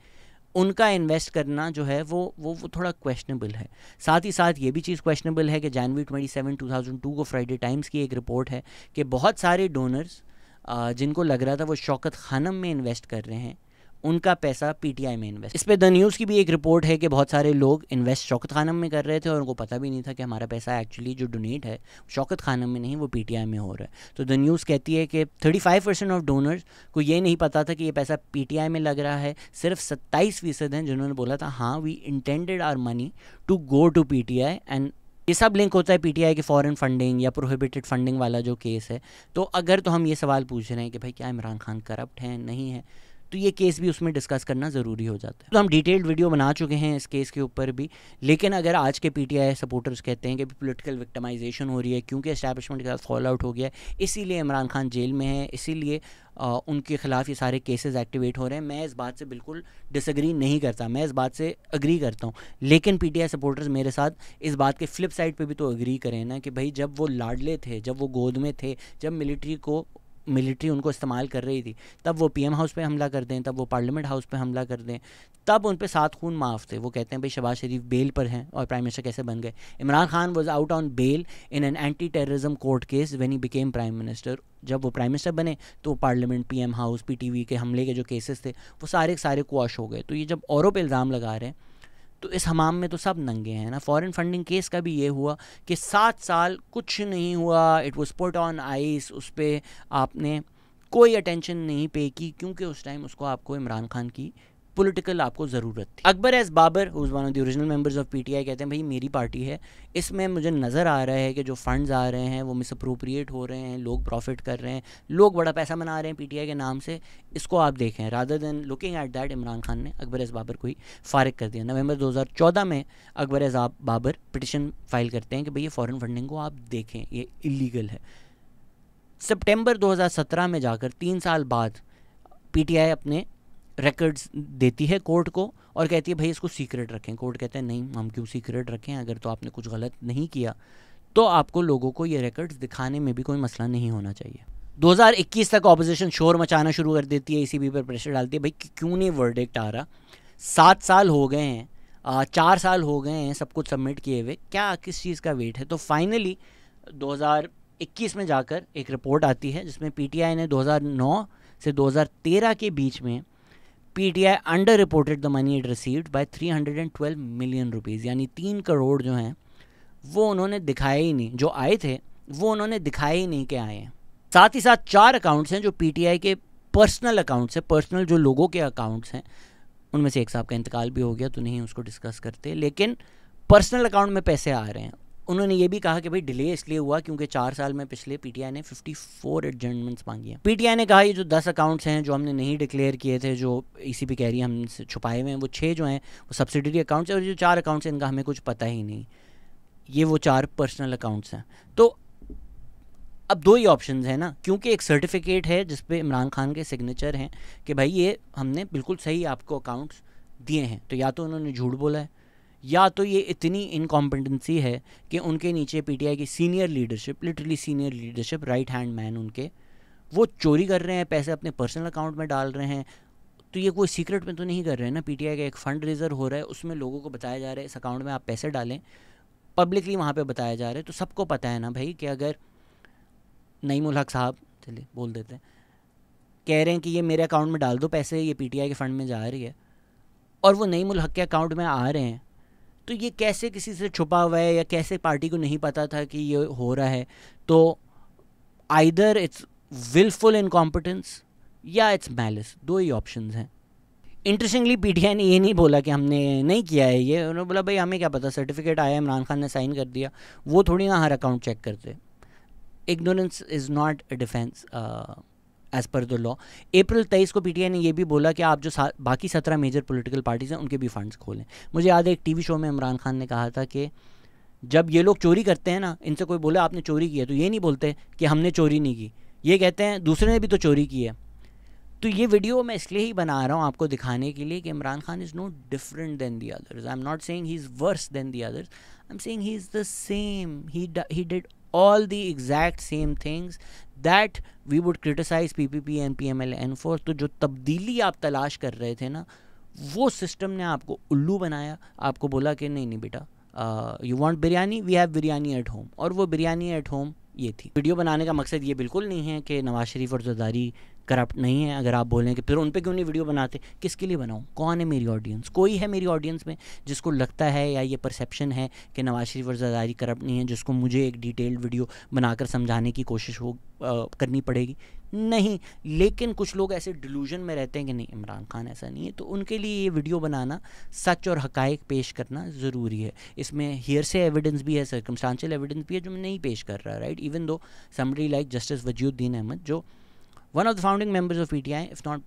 उनका इन्वेस्ट करना जो है वो थोड़ा क्वेश्चनेबल है। साथ ही साथ ये भी चीज़ क्वेश्चनेबल है कि जनवरी 27, 2002 को फ्राइडे टाइम्स की एक रिपोर्ट है कि बहुत सारे डोनर्स जिनको लग रहा था वो शौकत खानम में इन्वेस्ट कर रहे हैं, उनका पैसा PTI में इन्वेस्ट। इस पर द न्यूज़ की भी एक रिपोर्ट है कि बहुत सारे लोग इन्वेस्ट शौकत खानम में कर रहे थे और उनको पता भी नहीं था कि हमारा पैसा एक्चुअली जो डोनेट है शौकत खानम में नहीं, वो PTI में हो रहा है। तो द न्यूज़ कहती है कि 35% ऑफ डोनर्स को ये नहीं पता था कि ये पैसा PTI में लग रहा है। सिर्फ 27% हैं जिन्होंने बोला था हाँ we intended our money to go to PTI। And ये सब लिंक होता है PTI के फॉरेन फंडिंग या प्रोहिबिटेड फंडिंग वाला जो केस है। तो अगर तो हम ये सवाल पूछ रहे हैं कि भाई क्या इमरान खान करप्ट हैं, नहीं है, तो ये केस भी उसमें डिस्कस करना ज़रूरी हो जाता है। तो हम डिटेल्ड वीडियो बना चुके हैं इस केस के ऊपर भी, लेकिन अगर आज के पीटीआई सपोर्टर्स कहते हैं कि पॉलिटिकल विक्टिमाइजेशन हो रही है क्योंकि एस्टैब्लिशमेंट के साथ फॉल आउट हो गया है, इसीलिए इमरान खान जेल में है, इसीलिए उनके खिलाफ ये सारे केसेस एक्टिवेट हो रहे हैं, मैं इस बात से बिल्कुल डिसएग्री नहीं करता, मैं इस बात से एग्री करता हूँ। लेकिन पीटीआई सपोर्टर्स मेरे साथ इस बात के फ्लिप साइड पे भी तो एग्री करें ना कि भाई जब वो लाडले थे, जब वो गोद में थे, जब मिलिट्री उनको इस्तेमाल कर रही थी, तब वो पीएम हाउस पे हमला कर दें, तब वो पार्लियामेंट हाउस पे हमला कर दें, तब उन पे 7 खून माफ़ थे। वो कहते हैं भाई शहबाज शरीफ बेल पर हैं और प्राइम मिनिस्टर कैसे बन गए। Imran Khan was out on bail in an anti terrorism court case when he became prime minister. जब वो प्राइम मिनिस्टर बने तो पार्लियामेंट, पीएम हाउस, पीटीवी के हमले के जो केसेस थे वो सारे क्वाश हो गए। तो ये जब औरों पे इल्ज़ाम लगा रहे हैं तो इस हमाम में तो सब नंगे हैं ना। फॉरेन फंडिंग केस का भी ये हुआ कि 7 साल कुछ नहीं हुआ, it was put on ice, उस पर आपने कोई अटेंशन नहीं पे की क्योंकि उस टाइम उसको आपको इमरान खान की पॉलिटिकल आपको ज़रूरत थी। Akbar S Babar who is one of the original members of PTI कहते हैं भाई मेरी पार्टी है, इसमें मुझे नज़र आ रहा है कि जो फंड्स आ रहे हैं वो मिसअप्रोप्रिएट हो रहे हैं, लोग प्रॉफिट कर रहे हैं, लोग बड़ा पैसा बना रहे हैं पीटीआई के नाम से, इसको आप देखें। Rather than looking at that, Imran Khan ने अकबर एस बाबर को ही फारिग कर दिया। नवंबर 2014 में Akbar S Babar petition file करते हैं कि भाई ये फॉरेन फंडिंग को आप देखें, ये इलीगल है। सितंबर 2017 में जाकर 3 साल बाद पीटीआई अपने रिकॉर्ड्स देती है कोर्ट को और कहती है भाई इसको सीक्रेट रखें। कोर्ट कहते हैं नहीं, हम क्यों सीक्रेट रखें, अगर तो आपने कुछ गलत नहीं किया तो आपको लोगों को ये रिकॉर्ड्स दिखाने में भी कोई मसला नहीं होना चाहिए। 2021 तक ऑपोजिशन शोर मचाना शुरू कर देती है, ईसीबी पर प्रेशर डालती है भाई क्यों नहीं वर्डिक्ट आ रहा, 7 साल हो गए हैं, 4 साल हो गए हैं सब कुछ सबमिट किए हुए, क्या किस चीज़ का वेट है। तो फाइनली 2021 में जाकर एक रिपोर्ट आती है जिसमें पीटीआई ने 2009 से 2013 के बीच में PTI under reported the money it received by 312 million rupees, यानी 3 करोड़ जो हैं वो उन्होंने दिखाए ही नहीं, जो आए थे वो उन्होंने दिखाए ही नहीं कि आए हैं। साथ ही साथ 4 अकाउंट्स हैं जो पीटीआई के पर्सनल अकाउंट्स हैं, पर्सनल जो लोगों के अकाउंट्स हैं, उनमें से एक साहब का इंतकाल भी हो गया तो नहीं उसको डिस्कस करते, लेकिन पर्सनल अकाउंट में पैसे आ रहे हैं। उन्होंने ये भी कहा कि भाई डिले इसलिए हुआ क्योंकि 4 साल में पिछले पीटीआई ने 54 एडजमेंट्स मांगी हैं। पीटीआई ने कहा ये जो 10 अकाउंट्स हैं जो हमने नहीं डिक्लेयर किए थे, जो ईसीबी कह रही है हमसे छुपाए हुए हैं, वो 6 जो हैं वो सब्सिडरी अकाउंट्स हैं और जो 4 अकाउंट्स हैं इनका हमें कुछ पता ही नहीं, ये वो 4 पर्सनल अकाउंट्स हैं। तो अब 2 ही ऑप्शन हैं ना, क्योंकि एक सर्टिफिकेट है जिस पे इमरान खान के सिग्नेचर हैं कि भाई ये हमने बिल्कुल सही आपको अकाउंट्स दिए हैं, तो या तो उन्होंने झूठ बोला है या तो ये इतनी इनकॉम्पिटेंसी है कि उनके नीचे पीटीआई की senior leadership, literally senior leadership, right hand man उनके, वो चोरी कर रहे हैं, पैसे अपने पर्सनल अकाउंट में डाल रहे हैं। तो ये कोई सीक्रेट में तो नहीं कर रहे हैं ना, पीटीआई का एक फंड रेजर हो रहा है, उसमें लोगों को बताया जा रहा है इस अकाउंट में आप पैसे डालें, पब्लिकली वहाँ पर बताया जा रहा है। तो सबको पता है ना भाई कि अगर नईमुल हक साहब, चलिए बोल देते हैं, कह रहे हैं कि ये मेरे अकाउंट में डाल दो पैसे, ये पीटीआई के फंड में जा रही है, और वो नईमुल हक के अकाउंट में आ रहे हैं, तो ये कैसे किसी से छुपा हुआ है या कैसे पार्टी को नहीं पता था कि ये हो रहा है। तो आइदर इट्स विलफुल इनकॉम्पिटेंस या इट्स मैलिस, 2 ही ऑप्शंस हैं। इंटरेस्टिंगली पीटीआई ने ये नहीं बोला कि हमने नहीं किया है ये, उन्होंने बोला भाई हमें क्या पता, सर्टिफिकेट आया, इमरान खान ने साइन कर दिया, वो थोड़ी ना हर अकाउंट चेक करते। Ignorance is not a defence as per the law. April 23 को पीटीआई ने यह भी बोला कि आप जो बाकी 17 मेजर पॉलिटिकल पार्टीज़ हैं उनके भी फंड्स खोलें। मुझे याद है एक टीवी शो में इमरान खान ने कहा था कि जब ये लोग चोरी करते हैं ना, इनसे कोई बोला आपने चोरी की है, तो ये नहीं बोलते कि हमने चोरी नहीं की, ये कहते हैं दूसरे ने भी तो चोरी की है। तो ये वीडियो मैं इसलिए ही बना रहा हूँ आपको दिखाने के लिए कि Imran Khan is not different than the others. I am not saying he is verse than the others, I am saying he is the same, he did all the exact same things that we would criticize PPP and PMLN for। तो जो तब्दीली आप तलाश कर रहे थे ना, वो सिस्टम ने आपको उल्लू बनाया, आपको बोला कि नहीं बेटा, you want biryani, we have biryani at home, और वो बिरयानी एट होम ये थी। वीडियो बनाने का मकसद ये बिल्कुल नहीं है कि नवाज शरीफ और जरदारी करप्ट नहीं है। अगर आप बोलें कि फिर उन पे क्यों नहीं वीडियो बनाते, किसके लिए बनाऊं, कौन है मेरी ऑडियंस? कोई है मेरी ऑडियंस में जिसको लगता है या ये परसेप्शन है कि नवाज शरीफ और जरदारी करप्ट नहीं है, जिसको मुझे एक डिटेल्ड वीडियो बनाकर समझाने की कोशिश करनी पड़ेगी? नहीं। लेकिन कुछ लोग ऐसे डिलूजन में रहते हैं कि नहीं इमरान खान ऐसा नहीं है, तो उनके लिए ये वीडियो बनाना, सच और हकायक पेश करना ज़रूरी है। इसमें हियरसे एविडेंस भी है, सर्कमस्टांशियल एविडेंस भी है जो मैं नहीं पेश कर रहा, right. Even though somebody like justice Wajihuddin Ahmed, जो one of the founding members of PTI, if not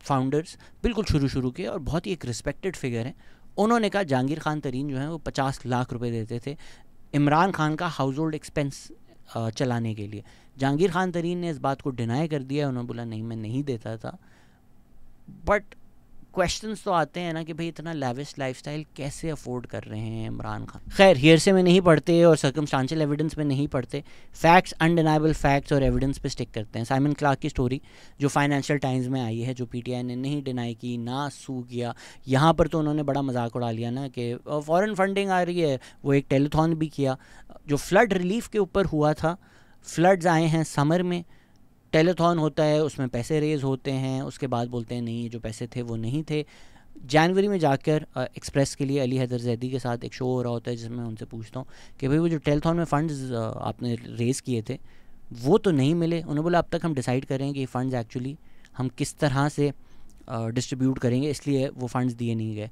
founders बिल्कुल शुरू के और बहुत ही एक रिस्पेक्टेड फिगर हैं, उन्होंने कहा जहांगीर खान तरीन जो हैं वो 50 लाख रुपए देते थे इमरान खान का हाउस होल्ड एक्सपेंस चलाने के लिए। जहांगीर खान तरीन ने इस बात को डिनाई कर दिया, उन्होंने बोला नहीं मैं नहीं देता था। बट क्वेश्चंस तो आते हैं ना कि भाई इतना लैविश लाइफस्टाइल कैसे अफोर्ड कर रहे हैं इमरान खान। खैर हियरसे में नहीं पढ़ते और सर्कमस्टांशियल एविडेंस में नहीं पढ़ते, फैक्ट्स अनडिनाइबल फैक्ट्स और एविडेंस पे स्टिक करते हैं। साइमन क्लार्क की स्टोरी जो फाइनेंशियल टाइम्स में आई है, जो पीटीआई ने नहीं डिनाई की, ना सू किया, यहाँ पर तो उन्होंने बड़ा मजाक उड़ा लिया ना कि फॉरेन फंडिंग आ रही है। वो एक टेलीथॉन भी किया जो फ्लड रिलीफ के ऊपर हुआ था। फ्लड्स आए हैं समर में, टेलीथॉन होता है, उसमें पैसे रेज होते हैं, उसके बाद बोलते हैं नहीं जो पैसे थे वो नहीं थे। जनवरी में जाकर एक्सप्रेस के लिए अली हैदर जैदी के साथ एक शो हो रहा होता है जिसमें मैं उनसे पूछता हूँ कि भाई वो जो टेलीथॉन में फ़ंड्स आपने रेज़ किए थे वो तो नहीं मिले। उन्होंने बोला अब तक हम डिसाइड करें कि ये फ़ंड्स एक्चुअली हम किस तरह से डिस्ट्रीब्यूट करेंगे, इसलिए वो फ़ंड्स दिए नहीं गए।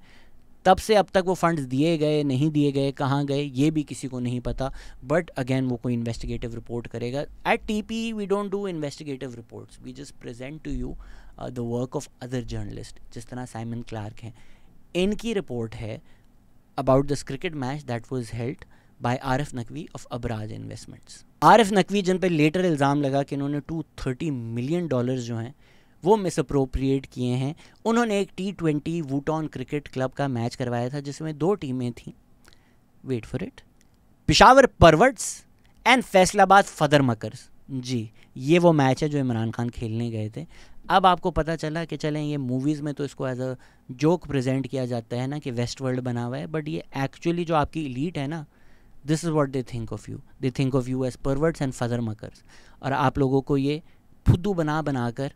तब से अब तक वो फंड्स दिए गए नहीं दिए गए, कहाँ गए, ये भी किसी को नहीं पता। बट अगेन वो कोई इन्वेस्टिगेटिव रिपोर्ट करेगा। At TP we don't do investigative reports, we just present to you the work of other journalist, जिस तरह साइमन क्लार्क हैं। इनकी रिपोर्ट है about this cricket match that was held by Arif Naqvi of Abraaj investments. Arif Naqvi जिन पर later इल्ज़ाम लगा कि इन्होंने $230 मिलियन जो हैं वो मिसअप्रोप्रिएट किए हैं। उन्होंने एक T20 वूटॉन क्रिकेट क्लब का मैच करवाया था जिसमें 2 टीमें थीं, wait for it, Peshawar perverts and Faisalabad fadder muckers. जी ये वो मैच है जो इमरान खान खेलने गए थे। अब आपको पता चला कि चलें ये मूवीज़ में तो इसको एज अ जोक प्रेजेंट किया जाता है ना कि वेस्ट वर्ल्ड बना हुआ है, बट ये एक्चुअली जो आपकी इलीट है ना, this is what they think of you, they think of you as perverts and fadder muckers. और आप लोगों को ये फुद्दू बना कर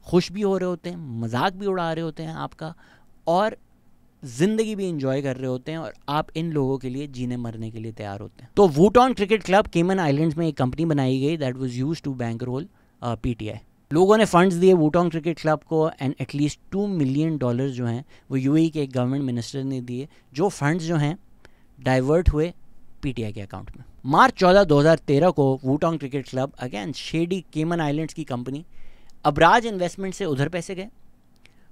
खुश भी हो रहे होते हैं, मजाक भी उड़ा रहे होते हैं आपका, और ज़िंदगी भी इंजॉय कर रहे होते हैं, और आप इन लोगों के लिए जीने मरने के लिए तैयार होते हैं। तो Wootton cricket club Cayman Islands में एक कंपनी बनाई गई that was used to bank roll PTI. लोगों ने फंड्स दिए वूटॉन क्रिकेट क्लब को एंड एटलीस्ट $2 मिलियन जो हैं वो यूएई के एक गवर्नमेंट मिनिस्टर ने दिए, जो फंड्स जो हैं डाइवर्ट हुए पीटीआई के अकाउंट में। मार्च 14, 2013 को वूटॉन क्रिकेट क्लब, अगेन शेडी केमन आइलैंड्स की कंपनी, अबराज इन्वेस्टमेंट से उधर पैसे गए,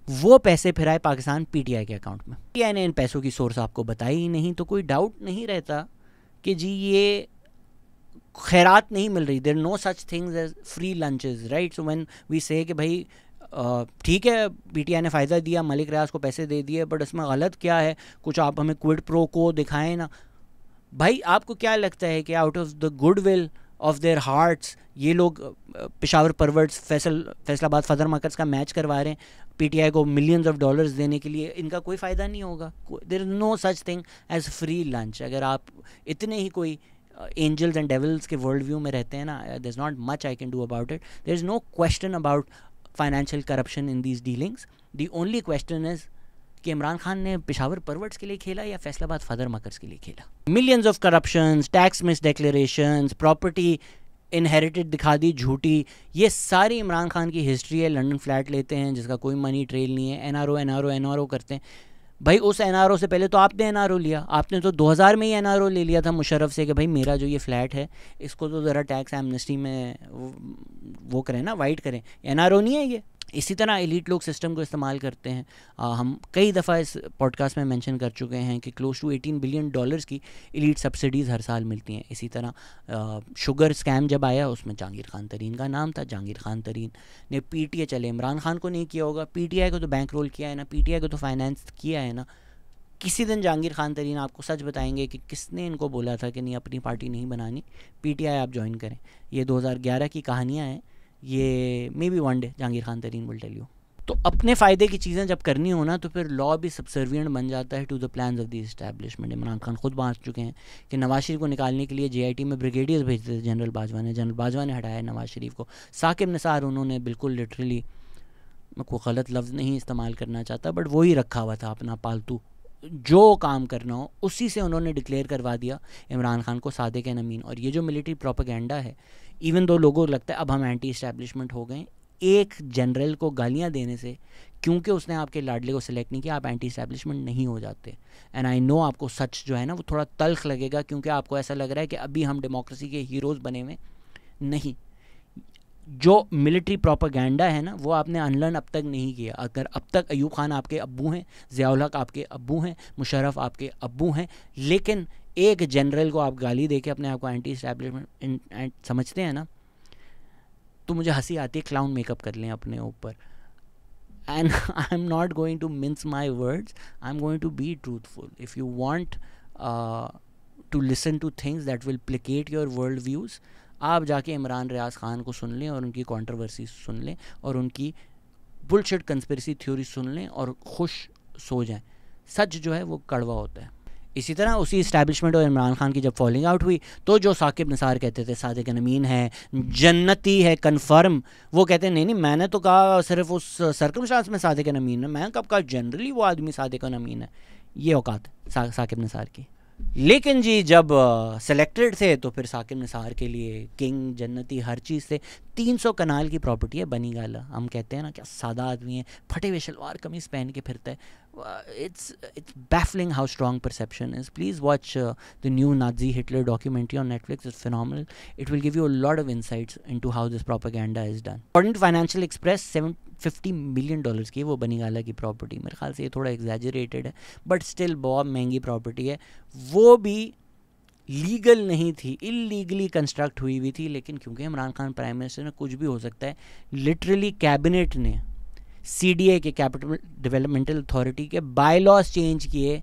वो पैसे फिर आए पाकिस्तान पीटीआई के अकाउंट में। पीटीआई ने इन पैसों की सोर्स आपको बताई ही नहीं, तो कोई डाउट नहीं रहता कि जी ये खैरात नहीं मिल रही। There no such things as free lunches, right. So when we say कि भाई ठीक है पीटीआई ने फ़ायदा दिया, मलिक रियाज को पैसे दे दिए, बट इसमें गलत क्या है, कुछ आप हमें क्विड प्रो को दिखाएं ना। भाई आपको क्या लगता है कि out of the good will of their hearts ये लोग पेशावर परवर्ट्स फैसलाबाद फदर मकर्स का मैच करवा रहे हैं पीटीआई को मिलियंस ऑफ डॉलर्स देने के लिए? इनका कोई फ़ायदा नहीं होगा। There is no such thing as free lunch. अगर आप इतने ही कोई एंजल्स एंड डेविल्स के वर्ल्ड व्यू में रहते हैं ना, there is not much I can do about it. There is no question about financial corruption in these dealings. The only question is कि इमरान खान ने पेशावर परवर्ट्स के लिए खेला या फैसलाबाद फदर मकर्स के लिए खेला। Millions of corruptions, tax miss declarations, property inherited दिखा दी झूठी, ये सारी इमरान खान की हिस्ट्री है। लंदन फ्लैट लेते हैं जिसका कोई मनी ट्रेल नहीं है, एनआरओ करते हैं। भाई उस एनआरओ से पहले तो आपने एनआरओ लिया, आपने तो 2000 में ही एनआरओ ले लिया था मुशर्रफ से कि भाई मेरा जो ये फ्लैट है इसको तो ज़रा टैक्स एमनेस्टी में वो करें ना, वाइट करें। एनआरओ नहीं है ये। इसी तरह एलीट लोग सिस्टम को इस्तेमाल करते हैं। हम कई दफ़ा इस पॉडकास्ट में मेंशन कर चुके हैं कि क्लोज टू $18 बिलियन की एलीट सब्सिडीज़ हर साल मिलती हैं। इसी तरह शुगर स्कैम जब आया उसमें जहांगीर खान तरीन का नाम था। जहांगीर खान तरीन ने पीटीआई, चले इमरान खान को नहीं किया होगा, पीटीआई को तो बैंक रोल किया है ना, पीटीआई को तो फाइनेंस किया है ना। किसी दिन जहांगीर खान तरीन आपको सच बताएंगे कि किसने इनको बोला था कि नहीं अपनी पार्टी नहीं बनानी, पीटीआई आप ज्वाइन करें। ये 2011 की कहानियाँ हैं, ये may be one day Jahangir Khan Tareen will tell you. तो अपने फ़ायदे की चीज़ें जब करनी हो ना तो फिर लॉ भी सबसर्विएंट बन जाता है to the plans of the establishment. Imran Khan खुद बात चुके हैं कि नवाज शरीफ को निकालने के लिए जेआईटी में ब्रिगेडियर्स भेजते थे जनरल बाजवा ने हटाया नवाज शरीफ को। साकिब निसार उन्होंने बिल्कुल लिटरली, मैं कोई गलत लफ्ज़ नहीं इस्तेमाल करना चाहता, बट वही रखा हुआ था अपना पालतू, जो काम करना हो उसी से उन्होंने डिक्लेयर करवा दिया इमरान खान को सादिक एंड अमीन। और ये जो मिलिट्री प्रोपेगेंडा है, इवन दो लोगों को लगता है अब हम एंटी इस्टेब्लिशमेंट हो गए, एक जनरल को गालियां देने से, क्योंकि उसने आपके लाडले को सिलेक्ट नहीं किया, आप एंटी इस्टेब्लिशमेंट नहीं हो जाते। एंड आई नो आपको सच जो है ना वो थोड़ा तल्ख लगेगा, क्योंकि आपको ऐसा लग रहा है कि अभी हम डेमोक्रेसी के हीरोज़ बने हुए नहीं। जो मिलिट्री प्रोपेगेंडा है ना वो आपने अनलर्न अब तक नहीं किया। अगर अब तक अयूब खान आपके अब्बू हैं, ज़ियाउल हक आपके अब्बू हैं, मुशर्रफ आपके अब्बू हैं, लेकिन एक जनरल को आप गाली दे के अपने आप को एंटी एस्टैब्लिशमेंट समझते हैं ना, तो मुझे हंसी आती है। क्लाउन मेकअप कर लें अपने ऊपर। And I am not going to mince my words, I am going to be truthful. If you want to listen to things that will complicate your world views, आप जाके इमरान रियाज खान को सुन लें और उनकी कंट्रोवर्सी सुन लें और उनकी बुलशिट कंस्पिरेसी थ्योरी सुन लें और खुश सो जाएं। सच जो है वो कड़वा होता है। इसी तरह उसी इस्टेब्लिशमेंट और इमरान खान की जब फॉलिंग आउट हुई तो जो साकिब निसार कहते थे सादिक नमीन है, जन्नती है, कन्फर्म, वो कहते हैं नहीं नहीं मैंने तो कहा सिर्फ उस सर्कमस्टांस में सादिक नमीन है, मैं कब कहा जनरली वो आदमी सादिक नमीन है। ये औकात साकिब निसार की। लेकिन जी जब सेलेक्टेड थे तो फिर साकिब निसार के लिए किंग, जन्नती, हर चीज़ थे। 300 कनाल की प्रॉपर्टी है बनी गाला। हम कहते हैं ना क्या सादा आदमी है, फटे हुए शलवार कमीज पहन के फिरता है। it's baffling how strong perception is. Please watch the new Nazi Hitler documentary on Netflix. It's phenomenal. It will give you a lot of insights into how this propaganda is done. According to Financial Express, $750 million की वो बनी गाला की property, मेरे ख्याल से ये थोड़ा exaggerated है बट स्टिल बहुत महंगी प्रॉपर्टी है। वो भी लीगल नहीं थी, इलीगली कंस्ट्रक्ट हुई थी, लेकिन क्योंकि इमरान खान प्राइम मिनिस्टर ने कुछ भी हो सकता है, लिटरली कैबिनेट ने CDA के कैपिटल डेवलपमेंटल अथॉरिटी के बायलॉज चेंज किए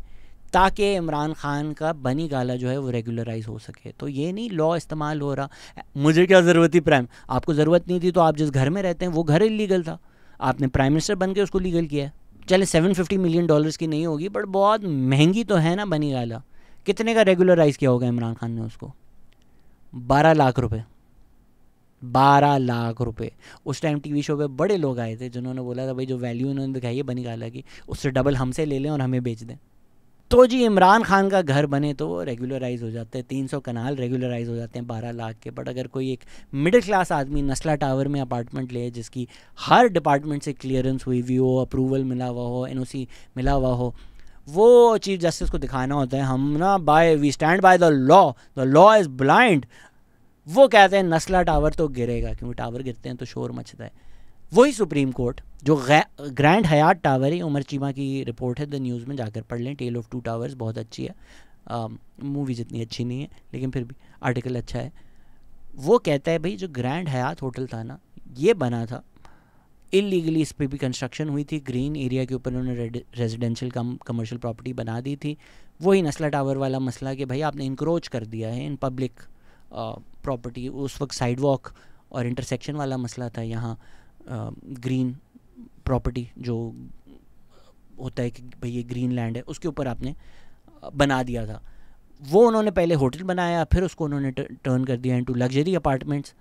ताकि इमरान खान का बनी गाला जो है वो रेगुलराइज हो सके। तो ये नहीं लॉ इस्तेमाल हो रहा। मुझे क्या ज़रूरत थी प्राइम, आपको ज़रूरत नहीं थी तो आप जिस घर में रहते हैं वो घर इलीगल था, आपने प्राइम मिनिस्टर बन के उसको लीगल किया है। चले $750 मिलियन की नहीं होगी बट बहुत महंगी तो है ना बनी गाला। कितने का रेगुलराइज किया होगा इमरान खान ने उसको? 12 लाख रुपए। 12 लाख रुपए। उस टाइम टीवी शो पे बड़े लोग आए थे जिन्होंने बोला था भाई जो वैल्यू उन्होंने दिखाई है बनी गाला की उससे डबल हमसे ले लें और हमें बेच दें। तो जी इमरान खान का घर बने तो वो रेगुलराइज हो जाते हैं, 300 कनाल रेगुलराइज हो जाते हैं 12 लाख के। बट अगर कोई एक मिडिल क्लास आदमी नस्ला टावर में अपार्टमेंट ले जिसकी हर डिपार्टमेंट से क्लियरेंस हुई हुई हो, अप्रूवल मिला हुआ हो, NOC मिला हुआ हो, वो चीफ जस्टिस को दिखाना होता है हम ना we stand by the law is blind. वो कहते हैं नस्ला टावर तो गिरेगा, क्योंकि टावर गिरते हैं तो शोर मचता है। वही सुप्रीम कोर्ट जो ग्रैंड हयात टावर है, उमर चीमा की रिपोर्ट है द न्यूज़ में, जाकर पढ़ लें। टेल ऑफ टू टावर्स बहुत अच्छी है, मूवी जितनी अच्छी नहीं है लेकिन फिर भी आर्टिकल अच्छा है। वो कहता है भाई जो ग्रैंड हयात होटल था ना ये बना था इलीगली, इस पर भी कंस्ट्रक्शन हुई थी, ग्रीन एरिया के ऊपर उन्होंने रेजिडेंशियल कमर्शियल प्रॉपर्टी बना दी थी। वही नस्ला टावर वाला मसला कि भाई आपने इंक्रोच कर दिया है इन पब्लिक प्रॉपर्टी। उस वक्त साइड वॉक और इंटरसेक्शन वाला मसला था, यहाँ ग्रीन प्रॉपर्टी जो होता है कि भाई ये ग्रीन लैंड है उसके ऊपर आपने बना दिया था। वो उन्होंने पहले होटल बनाया, फिर उसको उन्होंने टर्न कर दिया इनटू लग्जरी अपार्टमेंट्स।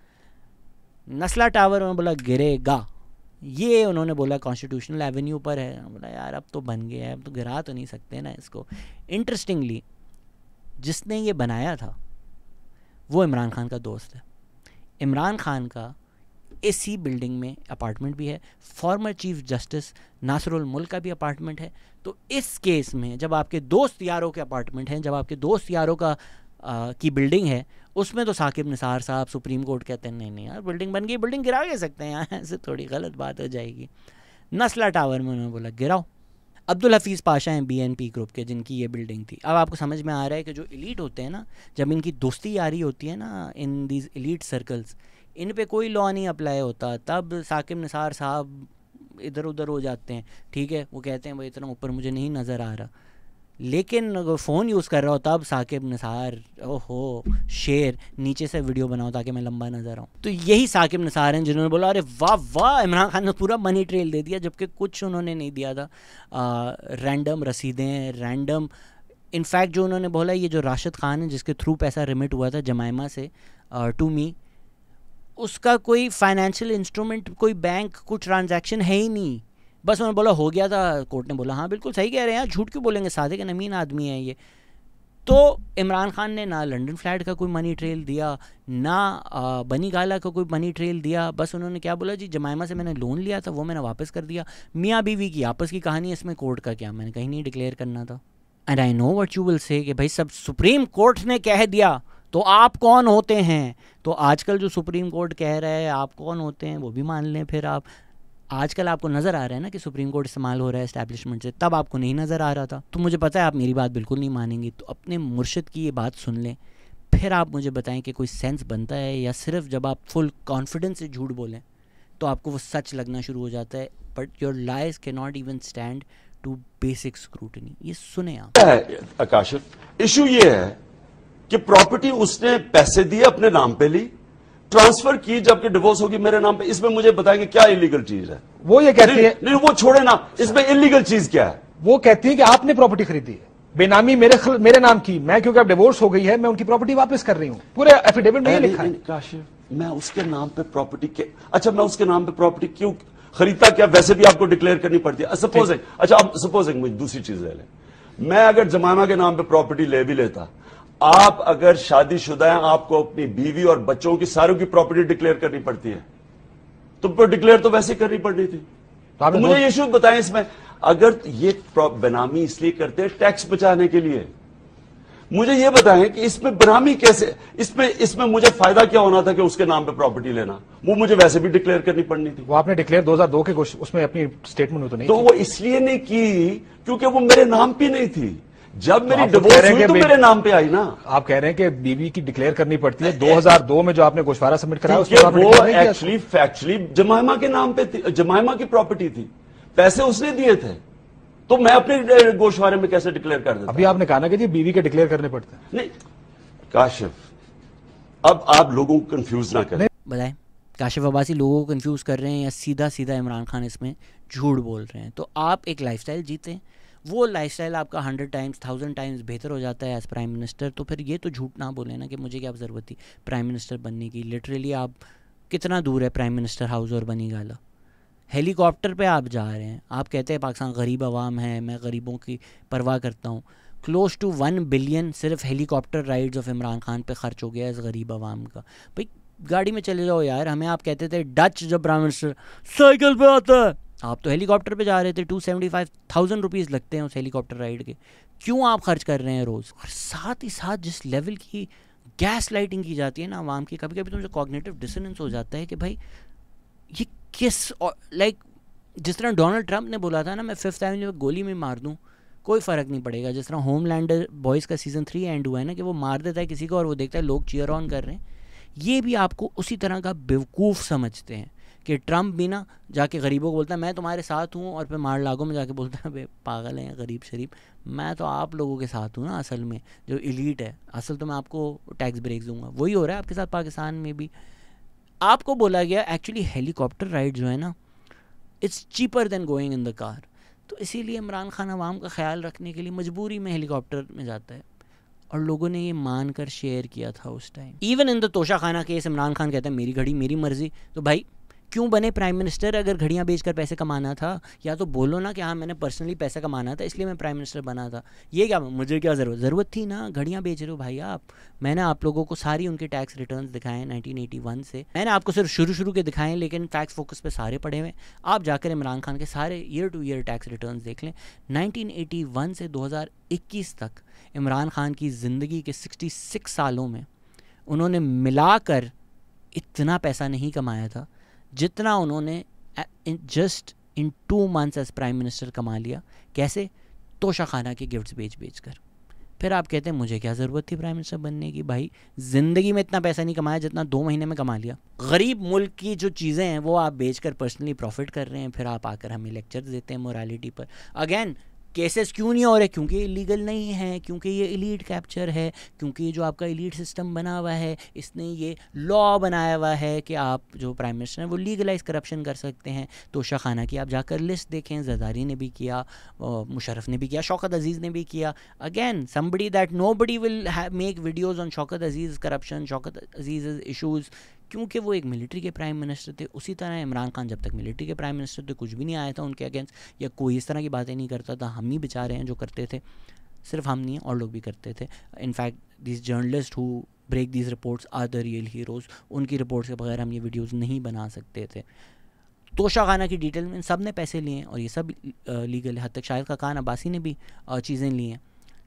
नस्ला टावर उन्होंने बोला गिरेगा, ये उन्होंने बोला कॉन्स्टिट्यूशनल एवेन्यू पर है। बोला यार अब तो बन गया है, अब तो गिरा तो नहीं सकते ना इसको। इंटरेस्टिंगली जिसने ये बनाया था वो इमरान खान का दोस्त है। इमरान खान का इसी बिल्डिंग में अपार्टमेंट भी है, फॉर्मर चीफ जस्टिस नासरुल मुल्क का भी अपार्टमेंट है। तो इस केस में जब आपके दोस्त यारों के अपार्टमेंट हैं, जब आपके दोस्त यारों का की बिल्डिंग है, उसमें तो साकिब निसार साहब सुप्रीम कोर्ट कहते हैं नहीं नहीं यार बिल्डिंग बन गई, बिल्डिंग गिरा के सकते हैं, यहाँ ऐसे थोड़ी गलत बात हो जाएगी। नस्ला टावर में उन्होंने बोला गिराओ। अब्दुल हफीज़ पाशा हैं BNP ग्रुप के जिनकी ये बिल्डिंग थी। अब आपको समझ में आ रहा है कि जो एलीट होते हैं ना, जब इनकी दोस्ती यारी होती है ना इन दीज एलीट सर्कल्स, इन पे कोई लॉ नहीं अप्लाई होता, तब साकिब निसार साहब इधर उधर हो जाते हैं। ठीक है, वो कहते हैं भाई इतना ऊपर मुझे नहीं नज़र आ रहा, लेकिन अगर फ़ोन यूज़ कर रहा हो तब साकिब निसार ओहो शेर नीचे से वीडियो बनाओ ताकि मैं लंबा नज़र आऊँ। तो यही साकिब निसार हैं जिन्होंने बोला अरे वाह वाह इमरान खान ने पूरा मनी ट्रेल दे दिया, जबकि कुछ उन्होंने नहीं दिया था। रैंडम रसीदें, रैंडम इनफैक्ट जो उन्होंने बोला ये जो राशिद खान है जिसके थ्रू पैसा रिमिट हुआ था जमाइमा से टू मी, उसका कोई फाइनेंशियल इंस्ट्रूमेंट, कोई बैंक, कुछ ट्रांजैक्शन है ही नहीं। बस उन्होंने बोला हो गया था, कोर्ट ने बोला हाँ बिल्कुल सही कह रहे हैं, झूठ क्यों बोलेंगे, सादिक नमीन आदमी है ये। तो इमरान खान ने ना लंदन फ्लैट का कोई मनी ट्रेल दिया, ना बनी गाला का कोई मनी ट्रेल दिया। बस उन्होंने क्या बोला जी जमाइमा से मैंने लोन लिया था वो मैंने वापस कर दिया। मियाँ बीवी की आपस की कहानी, इसमें कोर्ट का क्या, मैंने कहीं नहीं डिक्लेयर करना था। And I know what you will say कि भाई सब सुप्रीम कोर्ट ने कह दिया तो आप कौन होते हैं? तो आजकल जो सुप्रीम कोर्ट कह रहा है आप कौन होते हैं वो भी मान लें फिर आप। आजकल आपको नज़र आ रहा है ना कि सुप्रीम कोर्ट इस्तेमाल हो रहा है एस्टैब्लिशमेंट से, तब आपको नहीं नज़र आ रहा था। तो मुझे पता है आप मेरी बात बिल्कुल नहीं मानेंगी, तो अपने मुर्शिद की ये बात सुन लें, फिर आप मुझे बताएं कि कोई सेंस बनता है या सिर्फ जब आप फुल कॉन्फिडेंस से झूठ बोलें तो आपको वो सच लगना शुरू हो जाता है। But your lies can not even stand to basic scrutiny. ये सुने आप। आकाश, इशू ये है कि प्रॉपर्टी उसने पैसे दिए अपने नाम पे ली, ट्रांसफर की, जबकि डिवोर्स होगी मेरे नाम पे। इसमें मुझे बताएंगे क्या इलीगल चीज है? वो ये कहती है नहीं, वो छोड़े ना, इसमें इलीगल चीज क्या है? वो कहती है कि आपने प्रॉपर्टी खरीदी है बेनामी मेरे नाम की, मैं क्योंकि अब डिवोर्स हो गई है मैं उनकी प्रॉपर्टी वापस कर रही हूं। पूरे एफिडेविट में लिखा है। काशिफ, मैं उसके नाम पे प्रॉपर्टी के, अच्छा मैं उसके नाम पे प्रॉपर्टी क्यों खरीदता? क्या वैसे भी आपको डिक्लेयर करनी पड़ती है? सपोजिंग, अच्छा अब सपोजिंग मुझे दूसरी चीज ले लें, मैं अगर जमाना के नाम पे प्रॉपर्टी ले भी लेता, आप अगर शादीशुदा हैं, आपको अपनी बीवी और बच्चों की सारों की प्रॉपर्टी डिक्लेयर करनी पड़ती है, तो डिक्लेयर तो वैसे करनी पड़नी थी। तो मुझे ये शुद्ध बताएं इसमें, अगर ये बेनामी इसलिए करते हैं टैक्स बचाने के लिए, मुझे ये बताएं कि इसमें बेनामी कैसे, इसमें मुझे फायदा क्या होना था कि उसके नाम पे प्रॉपर्टी लेना? वो मुझे वैसे भी डिक्लेयर करनी पड़नी थी। वो आपने डिक्लेयर 2002 के उसमें अपनी स्टेटमेंट में तो नहीं, तो वो इसलिए नहीं की क्योंकि वो मेरे नाम पे नहीं थी। जब मेरी डिवोर्स हुई तो मेरे नाम पे आई ना। आप कह रहे हैं कि बीवी की डिक्लेयर करनी पड़ती है। 2002 में जो आपने गोशवारा सबमिट कराया उसमें वो एक्चुअली फैक्चुअली जमाइमा के नाम पे थी, जमाइमा की प्रॉपर्टी थी, पैसे उसने दिए थे, तो मैं अपने गोशवारे में कैसे डिक्लेयर कर देता? अभी आपने कहा ना कि जी बीवी के डिक्लेयर करने पड़ते हैं। नहीं काशिफ, अब आप लोगों को कंफ्यूज ना करें। बताएं, काशिफ अब्बासी लोगों को कंफ्यूज कर रहे हैं या सीधा सीधा इमरान खान इसमें झूठ बोल रहे हैं? तो आप एक लाइफस्टाइल जीते हैं, वो लाइफस्टाइल आपका 100 टाइम्स 1000 टाइम्स बेहतर हो जाता है एज प्राइम मिनिस्टर, तो फिर ये तो झूठ ना बोले ना कि मुझे क्या ज़रूरत थी प्राइम मिनिस्टर बनने की। लिटरली आप कितना दूर है प्राइम मिनिस्टर हाउस और बनी गाला। हेलीकॉप्टर पे आप जा रहे हैं, आप कहते हैं पाकिस्तान गरीब आवाम है, मैं गरीबों की परवाह करता हूँ। क्लोज टू 1 बिलियन सिर्फ helicopter rides of Imran Khan पे खर्च हो गया इस गरीब आवाम का। भाई गाड़ी में चले जाओ यार। हमें आप कहते थे डच जब प्राइम मिनिस्टर साइकिल पे आता है, आप तो हेलीकॉप्टर पे जा रहे थे। 275,000 रुपीज़ लगते हैं उस हेलीकॉप्टर राइड के, क्यों आप खर्च कर रहे हैं रोज़? और साथ ही साथ जिस लेवल की गैस लाइटिंग की जाती है ना आवाम की, कभी कभी तो मुझे कॉग्निटिव डिसोनेंस हो जाता है कि भाई ये किस, लाइक जिस तरह डोनाल्ड ट्रंप ने बोला था ना मैं 5th एवेन्यू में गोली में मार दूँ कोई फ़र्क नहीं पड़ेगा, जिस तरह होमलैंडर बॉयज़ का सीज़न 3 एंड हुआ है ना कि वो मार देता है किसी को और वो देखता है लोग चीयर ऑन कर रहे हैं, ये भी आपको उसी तरह का बेवकूफ़ समझते हैं कि ट्रंप भी ना जाके गरीबों को बोलता है मैं तुम्हारे साथ हूँ, और फिर मार लागो में जाके बोलता है पागल हैं गरीब शरीफ, मैं तो आप लोगों के साथ हूँ ना असल में, जो इलीट है असल तो मैं आपको टैक्स ब्रेक दूंगा। वही हो रहा है आपके साथ पाकिस्तान में भी। आपको बोला गया एक्चुअली हेलीकॉप्टर राइड जो है ना it's cheaper than going in the car, तो इसीलिए इमरान खान अवाम का ख्याल रखने के लिए मजबूरी में हेलीकॉप्टर में जाता है, और लोगों ने ये मानकर शेयर किया था उस टाइम। इवन इन द तोशा खाना केस इमरान खान कहता है मेरी घड़ी मेरी मर्जी, तो भाई क्यों बने प्राइम मिनिस्टर? अगर घड़ियाँ बेचकर पैसे कमाना था या तो बोलो ना कि हाँ मैंने पर्सनली पैसा कमाना था इसलिए मैं प्राइम मिनिस्टर बना था। ये क्या मुझे क्या ज़रूरत थी ना, घड़ियाँ बेच रहे हो भाई आप। मैंने आप लोगों को सारी उनके टैक्स रिटर्न्स दिखाए 1981 से, मैंने आपको सिर्फ शुरू के दिखाएं, लेकिन टैक्स फोकस पे सारे पड़े हुए। आप जाकर इमरान खान के सारे year two year tax returns देख लें। 1981 से 2021 तक इमरान खान की ज़िंदगी के 66 सालों में उन्होंने मिलाकर इतना पैसा नहीं कमाया था जितना उन्होंने just in 2 months as prime minister कमा लिया। कैसे? तोशा खाना के गिफ्ट्स बेच कर। फिर आप कहते हैं मुझे क्या ज़रूरत थी प्राइम मिनिस्टर बनने की? भाई ज़िंदगी में इतना पैसा नहीं कमाया जितना 2 महीने में कमा लिया। गरीब मुल्क की जो चीज़ें हैं वो आप बेचकर पर्सनली प्रॉफिट कर रहे हैं, फिर आप आकर हमें लेक्चर देते हैं मोरालिटी पर। अगेन केसेस क्यों नहीं हो रहे? क्योंकि ये लीगल नहीं है, क्योंकि ये इलीट कैप्चर है, क्योंकि ये जो आपका इलीट सिस्टम बना हुआ है इसने ये लॉ बनाया हुआ है कि आप जो प्राइम मिनिस्टर हैं वो लीगलाइज करप्शन कर सकते हैं। तोशा खाना की आप जाकर लिस्ट देखें, जरदारी ने भी किया, मुशर्रफ ने भी किया, शौकत अजीज़ ने भी किया। Again somebody that nobody will make videos on Shaukat Aziz corruption, Shaukat Aziz issues, क्योंकि वो एक मिलिट्री के प्राइम मिनिस्टर थे। उसी तरह इमरान खान जब तक मिलिट्री के प्राइम मिनिस्टर थे कुछ भी नहीं आया था उनके अगेंस्ट, या कोई इस तरह की बातें नहीं करता था। हम ही बेचारे हैं जो करते थे, सिर्फ हम नहीं और लोग भी करते थे। In fact this journalist who break these reports are the real heroes, उनकी रिपोर्ट्स के बगैर हम ये वीडियोज़ नहीं बना सकते थे। तोशा खाना की डिटेल में सब ने पैसे लिए हैं और ये सब लीगल है। हद तक शाहिद खान अब्बासी ने भी चीज़ें ली हैं,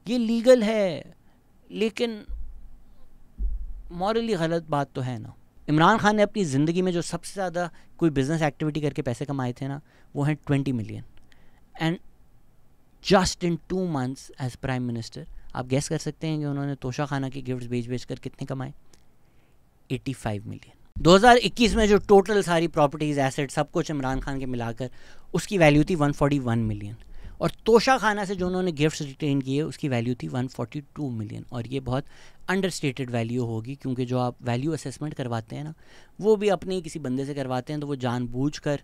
ये लीगल है। लेकिन मॉरली गलत बात तो है ना। इमरान खान ने अपनी ज़िंदगी में जो सबसे ज़्यादा कोई बिज़नेस एक्टिविटी करके पैसे कमाए थे ना, वो हैं 20 million. And just in 2 months as prime minister, आप गैस कर सकते हैं कि उन्होंने तोशा खाना की गिफ्ट्स बेच कर कितने कमाए? 85 मिलियन। 2021 में जो टोटल सारी प्रॉपर्टीज़, एसेट, सब कुछ इमरान खान के मिलाकर उसकी वैल्यू थी 141 मिलियन। और तोशा खाना से जो उन्होंने गिफ्ट्स रिटेन किए उसकी वैल्यू थी 142 मिलियन। और ये बहुत अंडरस्टेटेड वैल्यू होगी, क्योंकि जो आप वैल्यू असेसमेंट करवाते हैं ना, वो भी अपने किसी बंदे से करवाते हैं, तो वो जानबूझकर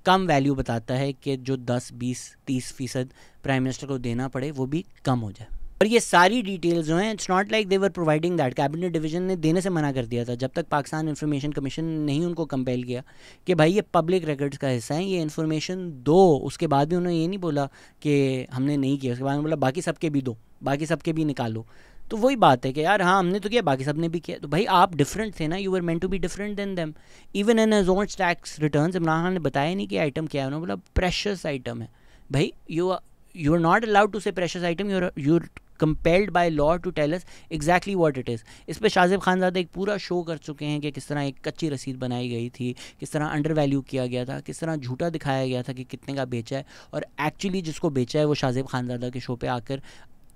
कम वैल्यू बताता है कि जो 10, 20, 30% प्राइम मिनिस्टर को देना पड़े वो भी कम हो जाए। और ये सारी डिटेल्स जो हैं, it's not like they were providing that. Cabinet division ने देने से मना कर दिया था जब तक पाकिस्तान इंफॉर्मेशन कमीशन ने नहीं उनको कंपेल किया कि भाई ये पब्लिक रिकॉर्ड्स का हिस्सा है, ये इन्फॉर्मेशन दो। उसके बाद भी उन्होंने ये नहीं बोला कि हमने नहीं किया, उसके बाद उन्होंने बोला बाकी सबके भी दो, बाकी सबके भी निकालो। तो वही बात है कि यार हाँ हमने तो किया, बाकी सबने भी किया, तो भाई आप डिफरेंट थे ना, you were meant to be different than them. Even in his own tax returns Imran Khan ने बताया नहीं कि आइटम क्या है, उन्होंने बोला प्रेशियस आइटम है। भाई you are not allowed to say precious item, you are compelled by law to tell us exactly what it is. इस पर शाहज़ेब खानज़ादा एक पूरा शो कर चुके हैं कि किस तरह एक कच्ची रसीद बनाई गई थी, किस तरह अंडर वैल्यू किया गया था, किस तरह झूठा दिखाया गया था कि कितने का बेचा है, और एक्चुअली जिसको बेचा है वो शाहज़ेब खानज़ादा के शो पे आकर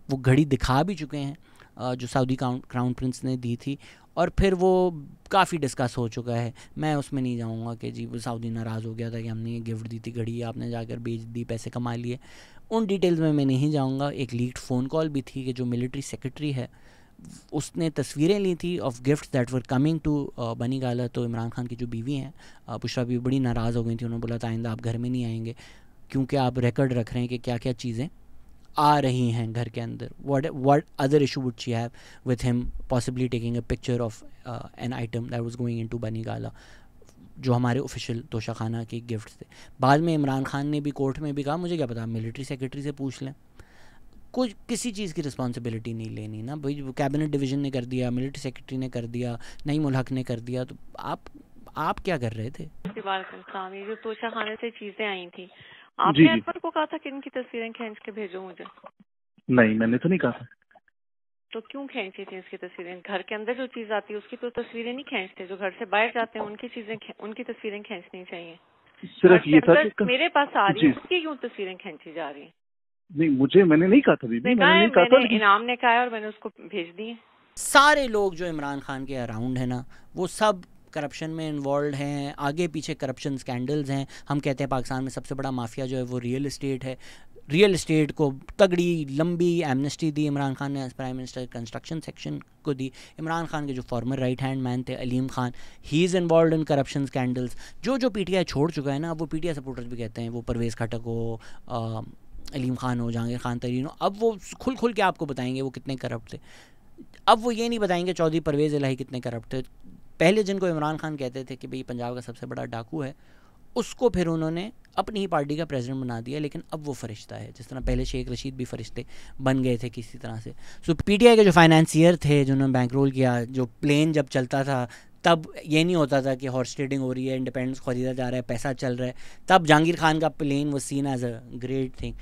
वो घड़ी दिखा भी चुके हैं जो सऊदी क्राउन प्रिंस ने दी थी। और फिर वो काफ़ी डिस्कस हो चुका है, मैं उसमें नहीं जाऊंगा कि जी वो सऊदी नाराज़ हो गया था कि हमने ये गिफ्ट दी थी घड़ी, आपने जाकर बेच दी, पैसे कमा लिए, उन डिटेल्स में मैं नहीं जाऊंगा। एक लीक्ड फ़ोन कॉल भी थी कि जो मिलिट्री सेक्रेटरी है उसने तस्वीरें ली थी of gifts that were coming to Bani Gala. तो इमरान खान की जो बीवी हैं बुशरा बीवी बड़ी नाराज़ हो गई थी, उन्होंने बोला था आइंदा आप घर में नहीं आएंगे क्योंकि आप रिकॉर्ड रख रहे हैं कि क्या क्या चीज़ें आ रही हैं घर के अंदर। what other issue would she have with him possibly taking a picture of an item that was going into बनी गाला, जो हमारे ऑफिशियल तोशा खाना के गिफ्ट्स थे। बाद में इमरान खान ने भी कोर्ट में भी कहा मुझे क्या पता, मिलिट्री सेक्रेटरी से पूछ लें, कुछ किसी चीज़ की रिस्पॉन्सिबिलिटी नहीं लेनी ना भाई। वो कैबिनेट डिवीजन ने कर दिया, मिलिट्री सेक्रेटरी ने कर दिया, नईम उल हक ने कर दिया, तो आप क्या कर रहे थे? जो तोशा खाने से चीज़ें आई थी, आपने अनवर को कहा था कि इनकी तस्वीरें खींच के भेजो मुझे? नहीं, मैंने तो नहीं कहा था। तो क्यों खींची थी इसकी तस्वीरें? घर के अंदर जो चीज आती है उसकी तो तस्वीरें नहीं खींचते, जो घर से बाहर जाते हैं उनकी चीजें, उनकी तस्वीरें खींचनी चाहिए। सिर्फ ये था कि मेरे पास आ रही है उसकी क्यों तस्वीरें खींची जा रही है? नहीं, मैंने नहीं कहा था बीबी, मैंने कहा था, इनाम ने कहा और मैंने उसको भेज दी है। सारे लोग जो इमरान खान के अराउंड है ना, वो सब करप्शन में इन्वॉल्व हैं, आगे पीछे करप्शन स्कैंडल्स हैं। हम कहते हैं पाकिस्तान में सबसे बड़ा माफिया जो है वो रियल इस्टेट है। रियल इस्टेट को तगड़ी लंबी एमनेस्टी दी इमरान खान ने, प्राइम मिनिस्टर कंस्ट्रक्शन सेक्शन को दी। इमरान खान के जो फॉर्मर राइट हैंड मैन थे Aleem Khan, he is involve in corruption scandals. जो पीटीआई छोड़ चुका है ना, वो पीटीआई सपोर्टर्स भी कहते हैं, वो परवेज़ खटक हो, अलीम खान हो, जहांगीर खान तरीन हो, अब वो खुल के आपको बताएंगे वो कितने करप्ट थे। अब वो ये नहीं बताएंगे चौधरी परवेज़ इलाही कितने करप्ट थे। पहले जिनको इमरान खान कहते थे कि भाई पंजाब का सबसे बड़ा डाकू है, उसको फिर उन्होंने अपनी ही पार्टी का प्रेसिडेंट बना दिया, लेकिन अब वो फरिश्ता है, जिस तरह पहले शेख रशीद भी फरिश्ते बन गए थे किसी तरह से। सो पीटीआई के जो फाइनेंसियर थे जिन्होंने बैंक रोल किया, जो प्लेन जब चलता था तब ये नहीं होता था कि हॉर्स ट्रेडिंग हो रही है, इंडिपेंडेंस खरीदा जा रहा है, पैसा चल रहा है, तब जहांगीर खान का प्लेन वो seen as a great thing.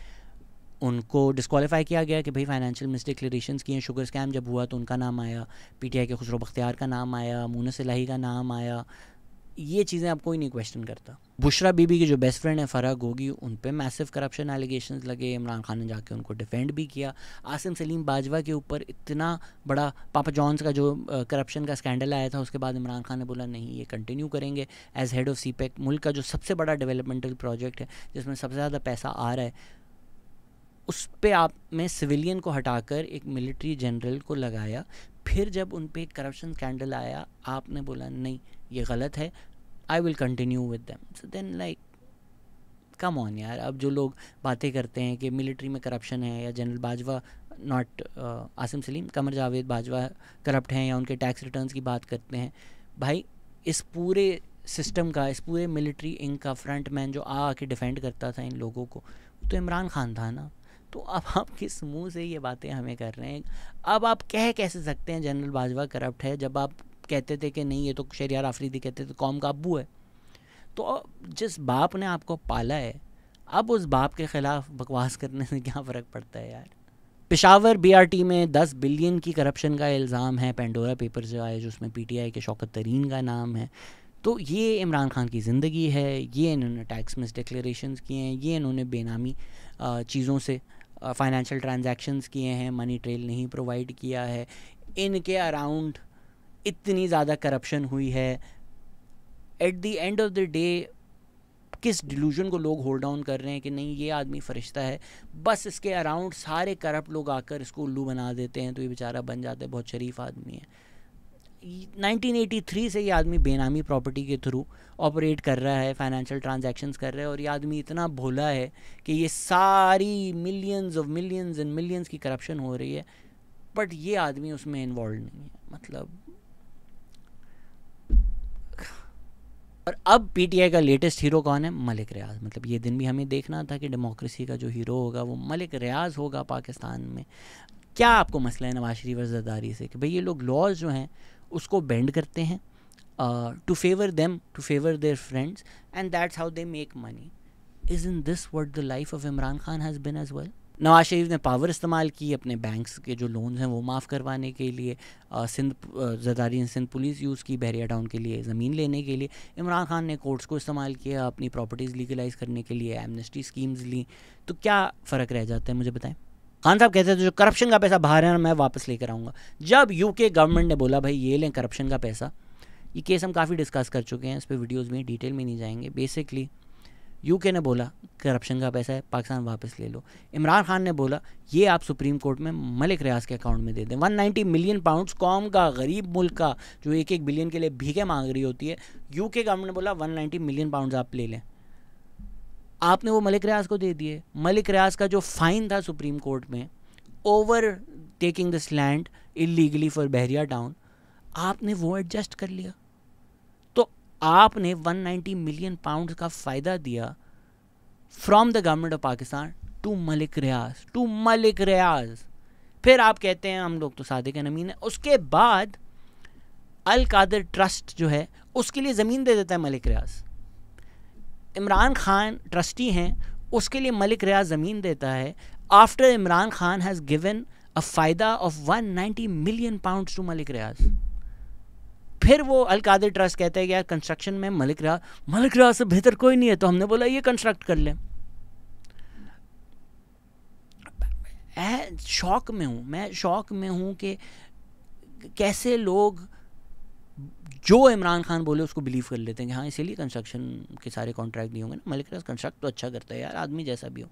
उनको डिस्क्वालीफाई किया गया कि भाई फाइनेंशियल मिसडिक्लेरेशंस किए। शुगर स्कैम जब हुआ तो उनका नाम आया, पीटीआई के खुसरो बख्तियार का नाम आया, मुनस इलाही का नाम आया। ये चीज़ें अब कोई नहीं क्वेश्चन करता। बुशरा बीबी की जो बेस्ट फ्रेंड है फ़राह गोगी, उन पे मैसिव करप्शन एलिगेशंस लगे, इमरान खान ने जाके उनको डिफेंड भी किया। आसिम सलीम बाजवा के ऊपर इतना बड़ा पापा जॉन्स का जो करप्शन का स्कैंडल आया था, उसके बाद इमरान खान ने बोला नहीं ये कंटिन्यू करेंगे एज हेड ऑफ सीपेक। मुल्क का जो सबसे बड़ा डेवलपमेंटल प्रोजेक्ट है जिसमें सबसे ज़्यादा पैसा आ रहा है, उस पे आप में सिविलियन को हटाकर एक मिलिट्री जनरल को लगाया। फिर जब उन पे करप्शन स्कैंडल आया, आपने बोला नहीं ये गलत है, I will continue with them. So then like come on यार। अब जो लोग बातें करते हैं कि मिलिट्री में करप्शन है या general Bajwa not Asim Salim, Qamar Javed Bajwa corrupt हैं या उनके टैक्स रिटर्न्स की बात करते हैं, भाई इस पूरे सिस्टम का, इस पूरे मिलिट्री इंक का फ्रंट मैन जो आके डिफेंड करता था इन लोगों को, तो इमरान खान था ना। तो अब आप किस मुंह से ये बातें हमें कर रहे हैं? अब आप कैसे सकते हैं जनरल बाजवा करप्ट है, जब आप कहते थे कि नहीं ये तो शहरियार आफरीदी कहते थे कौम का अब्बू है। तो जिस बाप ने आपको पाला है, अब उस बाप के ख़िलाफ़ बकवास करने से क्या फ़र्क पड़ता है यार? पेशावर बीआरटी में 10 बिलियन की करप्शन का इल्ज़ाम है, पेंडोरा पेपर जो आए, जो उसमें पीटीआई के शौकत तरीन का नाम है। तो ये इमरान खान की ज़िंदगी है, ये इन्होंने टैक्स मिस डिक्लेरेशंस किए हैं, ये इन्होंने बेनामी चीज़ों से फाइनेंशियल ट्रांजैक्शंस किए हैं, मनी ट्रेल नहीं प्रोवाइड किया है, इनके अराउंड इतनी ज़्यादा करप्शन हुई है। At the end of the day किस डिल्यूजन को लोग होल्ड डाउन कर रहे हैं कि नहीं ये आदमी फरिश्ता है, बस इसके अराउंड सारे करप्ट लोग आकर इसको उल्लू बना देते हैं तो ये बेचारा बन जाता है बहुत शरीफ आदमी है। 1983 से ये आदमी बेनामी प्रॉपर्टी के थ्रू ऑपरेट कर रहा है, फाइनेंशियल ट्रांजैक्शंस कर रहा है, और ये आदमी इतना भोला है कि ये सारी millions of millions and millions की करप्शन हो रही है, बट ये आदमी उसमें इन्वॉल्व नहीं है। मतलब और अब पीटीआई का लेटेस्ट हीरो कौन है? मलिक रियाज। मतलब ये दिन भी हमें देखना था कि डेमोक्रेसी का जो हीरो होगा वो मलिक रियाज होगा पाकिस्तान में। क्या आपको मसला है नवाज शरीफ और जरदारी से कि भाई ये लोग लॉज जो हैं उसको बेंड करते हैं to favour them, to favour their friends, and that's how they make money. Isn't this what the life of Imran Khan has been as well? Nawaz Sharif ने पावर इस्तेमाल की अपने बैंक्स के जो लोन्स हैं वो माफ़ करवाने के लिए, जरदारी ने सिंध पुलिस यूज़ की बहरिया टाउन के लिए ज़मीन लेने के लिए, इमरान खान ने कोर्ट्स को इस्तेमाल किया अपनी प्रॉपर्टीज़ लीगलाइज करने के लिए, एमनेस्टी स्कीम्स ली। तो क्या फ़र्क रह जाता है मुझे बताएं? खान साहब कहते थे जो करप्शन का पैसा बाहर है ना मैं वापस लेकर आऊँगा। जब यूके गवर्नमेंट ने बोला भाई ये लें करप्शन का पैसा, ये केस हम काफ़ी डिस्कस कर चुके हैं, इस पर वीडियोज़ में डिटेल में नहीं जाएंगे। बेसिकली यूके ने बोला करप्शन का पैसा है पाकिस्तान वापस ले लो। इमरान खान ने बोला ये आप सुप्रीम कोर्ट में मलिक रियाज के अकाउंट में दे दें। 190 मिलियन पाउंड्स कौम का, गरीब मुल्क का जो 1-1 बिलियन के लिए भीखे मांग रही होती है, यूके गवर्नमेंट ने बोला 190 मिलियन पाउंड्स आप ले लें। आपने वो मलिक रियाज को दे दिए। मलिक रियाज का जो फ़ाइन था सुप्रीम कोर्ट में over taking this land illegally for Bahria town, आपने वो एडजस्ट कर लिया। तो आपने 190 मिलियन पाउंड का फ़ायदा दिया from the government of Pakistan to Malik Riaz, to Malik Riaz. फिर आप कहते हैं हम लोग तो सादिक नमीन है। उसके बाद अल कादर ट्रस्ट जो है उसके लिए ज़मीन दे देता है मलिक रियाज। इमरान खान ट्रस्टी हैं, उसके लिए मलिक रियाज ज़मीन देता है। After Imran Khan has given a फ़ायदा of 190 million pounds to Malik Riaz. फिर वो अल कादिर ट्रस्ट कहता है कि यार कंस्ट्रक्शन में मलिक रियाज से बेहतर कोई नहीं है, तो हमने बोला ये कंस्ट्रक्ट कर ले। मैं शौक में हूँ कि कैसे लोग जो इमरान खान बोले उसको बिलीव कर लेते हैं कि हाँ इसीलिए कंस्ट्रक्शन के सारे कॉन्ट्रैक्ट नहीं होंगे ना, मलिक रियाज कंस्ट्रक्ट तो अच्छा करता है यार, आदमी जैसा भी हो।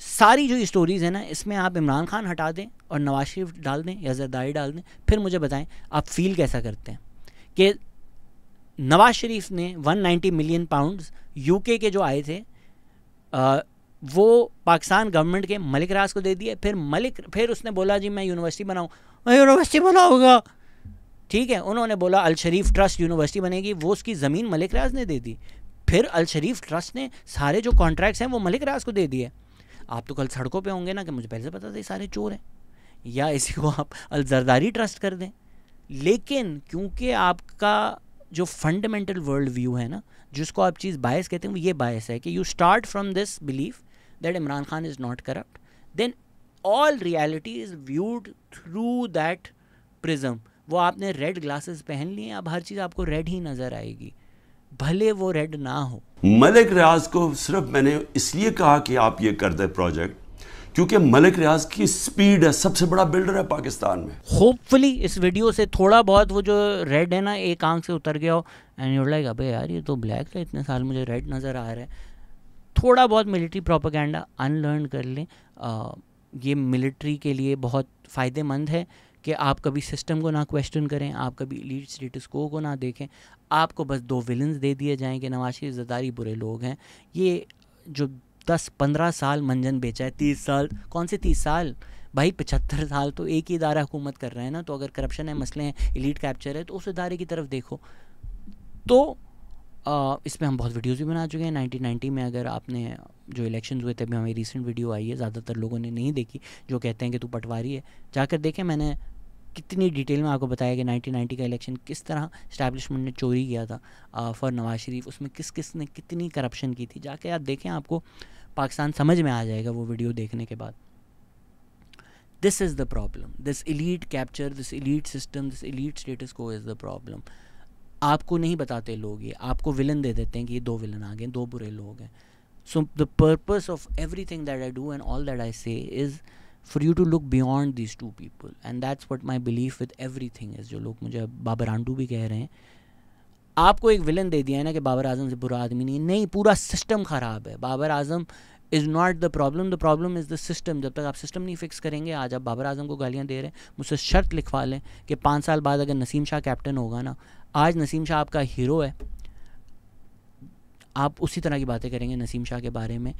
सारी जो स्टोरीज़ है ना इसमें आप इमरान खान हटा दें और नवाज शरीफ डाल दें या जरदारी डाल दें, फिर मुझे बताएं आप फील कैसा करते हैं कि नवाज शरीफ ने 190 मिलियन पाउंड्स यूके के जो आए थे वो पाकिस्तान गवर्नमेंट के मलिक रियाज को दे दिए। फिर उसने बोला जी मैं यूनिवर्सिटी बनाऊँगा, ठीक है। उन्होंने बोला अल शरीफ ट्रस्ट यूनिवर्सिटी बनेगी, वो उसकी ज़मीन मलिक रियाज ने दे दी। फिर अल शरीफ ट्रस्ट ने सारे जो कॉन्ट्रैक्ट्स हैं वो मलिक रियाज को दे दिए। आप तो कल सड़कों पे होंगे ना कि मुझे पहले से पता था ये सारे चोर हैं, या इसी को आप अल जरदारी ट्रस्ट कर दें। लेकिन क्योंकि आपका जो फंडामेंटल वर्ल्ड व्यू है ना, जिसको आप चीज़ बायस कहते हैं, वो ये बायस है कि you start from this belief that Imran Khan is not corrupt, then all reality is viewed through that prism. वो आपने रेड ग्लासेस पहन लिए, अब हर चीज़ आपको रेड ही नज़र आएगी, भले वो रेड ना हो। मलिक रियाज को सिर्फ मैंने इसलिए कहा कि आप ये कर दे प्रोजेक्ट क्योंकि मलिक रियाज की स्पीड है, सबसे बड़ा बिल्डर है पाकिस्तान में। होपफुली इस वीडियो से थोड़ा बहुत वो जो रेड है ना एक आंख से उतर गया हो, एंड यू लाइक अबे यार ये तो ब्लैक है, इतने साल मुझे रेड नज़र आ रहा है। थोड़ा बहुत मिलिट्री प्रोपेगेंडा अनलर्न कर लें। ये मिलिट्री के लिए बहुत फ़ायदेमंद है कि आप कभी सिस्टम को ना क्वेश्चन करें, आप कभी एलीट स्टेटस को ना देखें। आपको बस 2 विलन्स दे दिए जाएं कि नवाज शरीफ जरदारी बुरे लोग हैं। ये जो 10-15 साल मंजन बेचा है, 30 साल, कौन से 30 साल भाई, 75 साल तो एक ही इदारा हुकूमत कर रहे हैं ना। तो अगर करप्शन है, मसले हैं, एलीट कैप्चर है, तो उस इदारे की तरफ देखो। तो इसमें हम बहुत वीडियोज़ भी बना चुके हैं। 1990 में अगर आपने जो इलेक्शन हुए थे, अभी हमारी रिसेंट वीडियो आई है, ज़्यादातर लोगों ने नहीं देखी, जो कहते हैं कि तू पटवारी है, जाकर देखें। मैंने कितनी डिटेल में आपको बताया कि 1990 का इलेक्शन किस तरह इस्टेब्लिशमेंट ने चोरी किया था फॉर नवाज शरीफ, उसमें किस किस ने कितनी करप्शन की थी, जाके आप देखें, आपको पाकिस्तान समझ में आ जाएगा वो वीडियो देखने के बाद। This is the problem, this elite capture, this elite system, this elite status को इज़ द प्रॉब्लम। आपको नहीं बताते लोग, ये आपको विलन दे देते हैं कि ये 2 विलन आ गए, 2 बुरे लोग हैं। So the purpose of everything that I do and all that I से is for you to look beyond these 2 people, and that's what my belief with everything is। जो लोग मुझे बाबर आंडू भी कह रहे हैं, आपको एक विलन दे दिया है ना कि बाबर आजम से बुरा आदमी नहीं, पूरा सिस्टम ख़राब है। Babar Azam is not the problem is the system. जब तक आप सिस्टम नहीं फिक्स करेंगे, आज आप बाबर आजम को गालियाँ दे रहे हैं, मुझसे शर्त लिखवा लें कि 5 साल बाद अगर नसीम शाह कैप्टन होगा ना, आज नसीम शाह आपका हीरो है, आप उसी तरह की बातें करेंगे नसीम शाह के बारे में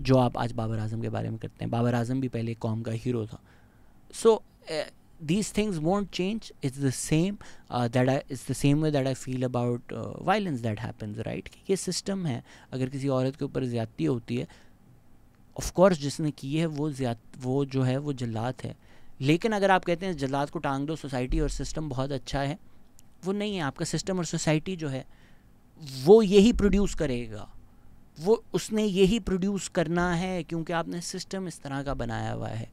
जो आप आज बाबर आजम के बारे में करते हैं। बाबर आजम भी पहले कौम का हीरो था। सो these things won't change. It's the same it's the same way that I feel about violence that happens, right? कि ये सिस्टम है। अगर किसी औरत के ऊपर ज़्यादती होती है, ऑफ कोर्स जिसने की है वो जो है वो जल्लाद है। लेकिन अगर आप कहते हैं जल्लाद को टांग दो, सोसाइटी और सिस्टम बहुत अच्छा है, वो नहीं है। आपका सिस्टम और सोसाइटी जो है वो यही प्रोड्यूस करेगा, वो उसने यही प्रोड्यूस करना है, क्योंकि आपने सिस्टम इस तरह का बनाया हुआ है।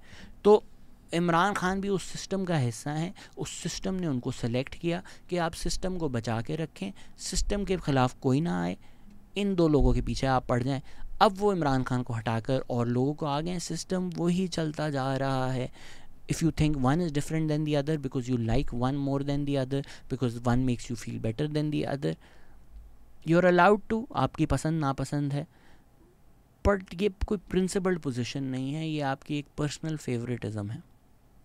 तो इमरान खान भी उस सिस्टम का हिस्सा हैं। उस सिस्टम ने उनको सेलेक्ट किया कि आप सिस्टम को बचा के रखें, सिस्टम के ख़िलाफ़ कोई ना आए, इन 2 लोगों के पीछे आप पड़ जाएं। अब वो इमरान खान को हटाकर और लोगों को आ गए, सिस्टम वही चलता जा रहा है। If you think one is different than the other because you like one more than the other, because one makes you feel better than the other, you're allowed to, आपकी पसंद नापसंद है, बट ये कोई प्रिंसिपल्ड पोजीशन नहीं है, ये आपकी एक पर्सनल फेवरेटिज्म है।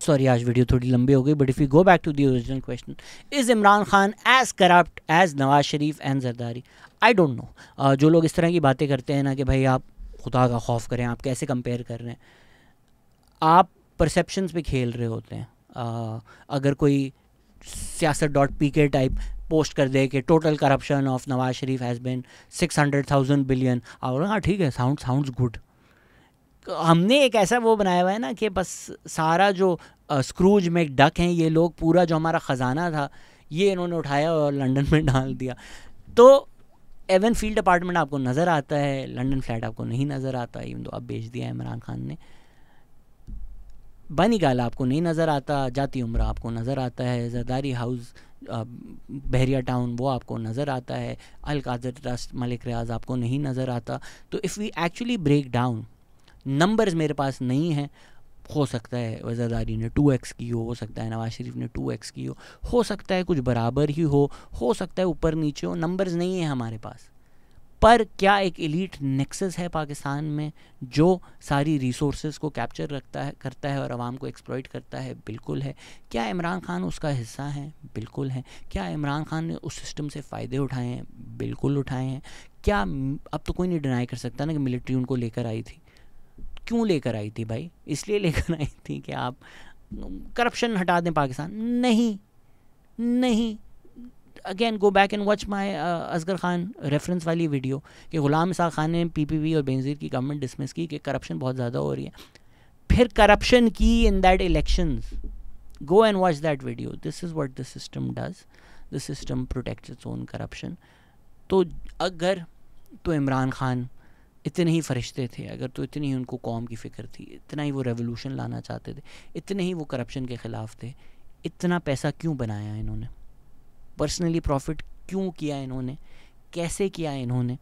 सॉरी आज वीडियो थोड़ी लंबी हो गई, but if you go back to the original question, is Imran Khan as corrupt as Nawaz Sharif and Zardari? I don't know. जो लोग इस तरह की बातें करते हैं ना कि भाई आप खुदा का खौफ करें, आप कैसे कंपेयर कर रहे हैं, आप परसेप्शंस पे खेल रहे होते हैं। अगर कोई siyaasat.pk टाइप पोस्ट कर दे कि total corruption of Nawaz Sharif has been 600,000 billion, और हाँ ठीक है, साउंड्स गुड। हमने एक ऐसा वो बनाया हुआ है ना कि बस सारा जो स्क्रूज में डक हैं ये लोग, पूरा जो हमारा ख़जाना था ये इन्होंने उठाया और लंदन में डाल दिया। तो एवन फील्ड अपार्टमेंट आपको नज़र आता है, लंदन फ्लैट आपको नहीं नज़र आता, इवन तो अब बेच दिया है इमरान खान ने। बनी गाला आपको नहीं नज़र आता, जाती उम्र आपको नज़र आता है, जरदारी हाउस बहरिया टाउन वो आपको नज़र आता है, अल कादर ट्रस्ट मलिक रियाज आपको नहीं नज़र आता। तो if we actually break down, numbers मेरे पास नहीं हैं, हो सकता है जरदारी ने 2x की हो सकता है नवाज शरीफ ने 2x की हो सकता है कुछ बराबर ही हो सकता है ऊपर नीचे हो, नंबर्स नहीं है हमारे पास। पर क्या एक एलीट नेक्सस है पाकिस्तान में जो सारी रिसोर्सेज को कैप्चर करता है और आवाम को एक्सप्लॉइट करता है? बिल्कुल है। क्या इमरान खान उसका हिस्सा है? बिल्कुल है। क्या इमरान खान ने उस सिस्टम से फ़ायदे उठाए हैं? बिल्कुल उठाए हैं। क्या अब तो कोई नहीं डिनाई कर सकता ना कि मिलिट्री उनको लेकर आई थी। क्यों लेकर आई थी भाई? इसलिए लेकर आई थी कि आप करप्शन हटा दें पाकिस्तान। नहीं। Again go back and watch my Asghar Khan reference वाली वीडियो कि ग़ुलाम इसाक़ खान ने PPP और बेनज़ीर की गवर्नमेंट डिसमिस की कि करप्शन बहुत ज़्यादा हो रही है, फिर करप्शन की in that elections. Go and watch that video. This is what the system does, the system protects its own corruption. तो अगर तो इमरान खान इतने ही फरिश्ते थे, अगर तो इतनी ही उनको कौम की फ़िक्र थी, इतना ही वो रेवोल्यूशन लाना चाहते थे, इतने ही वो करप्शन के ख़िलाफ़ थे, इतना पैसा क्यों बनाया इन्होंने? पर्सनली प्रॉफिट क्यों किया इन्होंने? कैसे किया इन्होंने?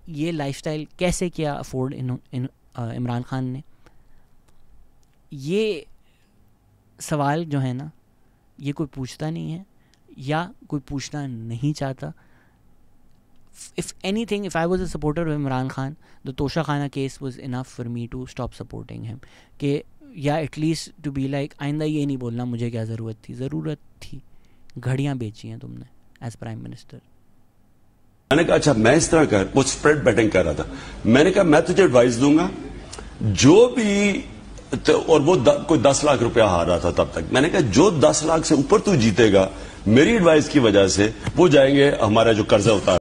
ये लाइफस्टाइल कैसे किया अफोर्ड इमरान खान ने? ये सवाल जो है ना, ये कोई पूछता नहीं है या कोई पूछना नहीं चाहता। If anything, if I was a supporter of Imran Khan, the Tosha Khana case was enough for me to stop supporting him. कि या एटलीस्ट टू बी लाइक आइंदा ये नहीं बोलना मुझे क्या ज़रूरत थी। घड़ियाँ बेची हैं तुमने एज प्राइम मिनिस्टर। मैंने कहा अच्छा मैं इस तरह कर, वो स्प्रेड बैटिंग कर रहा था, मैंने कहा मैं तुझे एडवाइस दूंगा जो भी और वो कोई 10 लाख रुपया हार रहा था तब तक। मैंने कहा जो 10 लाख से ऊपर तू जीतेगा मेरी एडवाइस की वजह से वो जाएंगे हमारा जो कर्जा होता है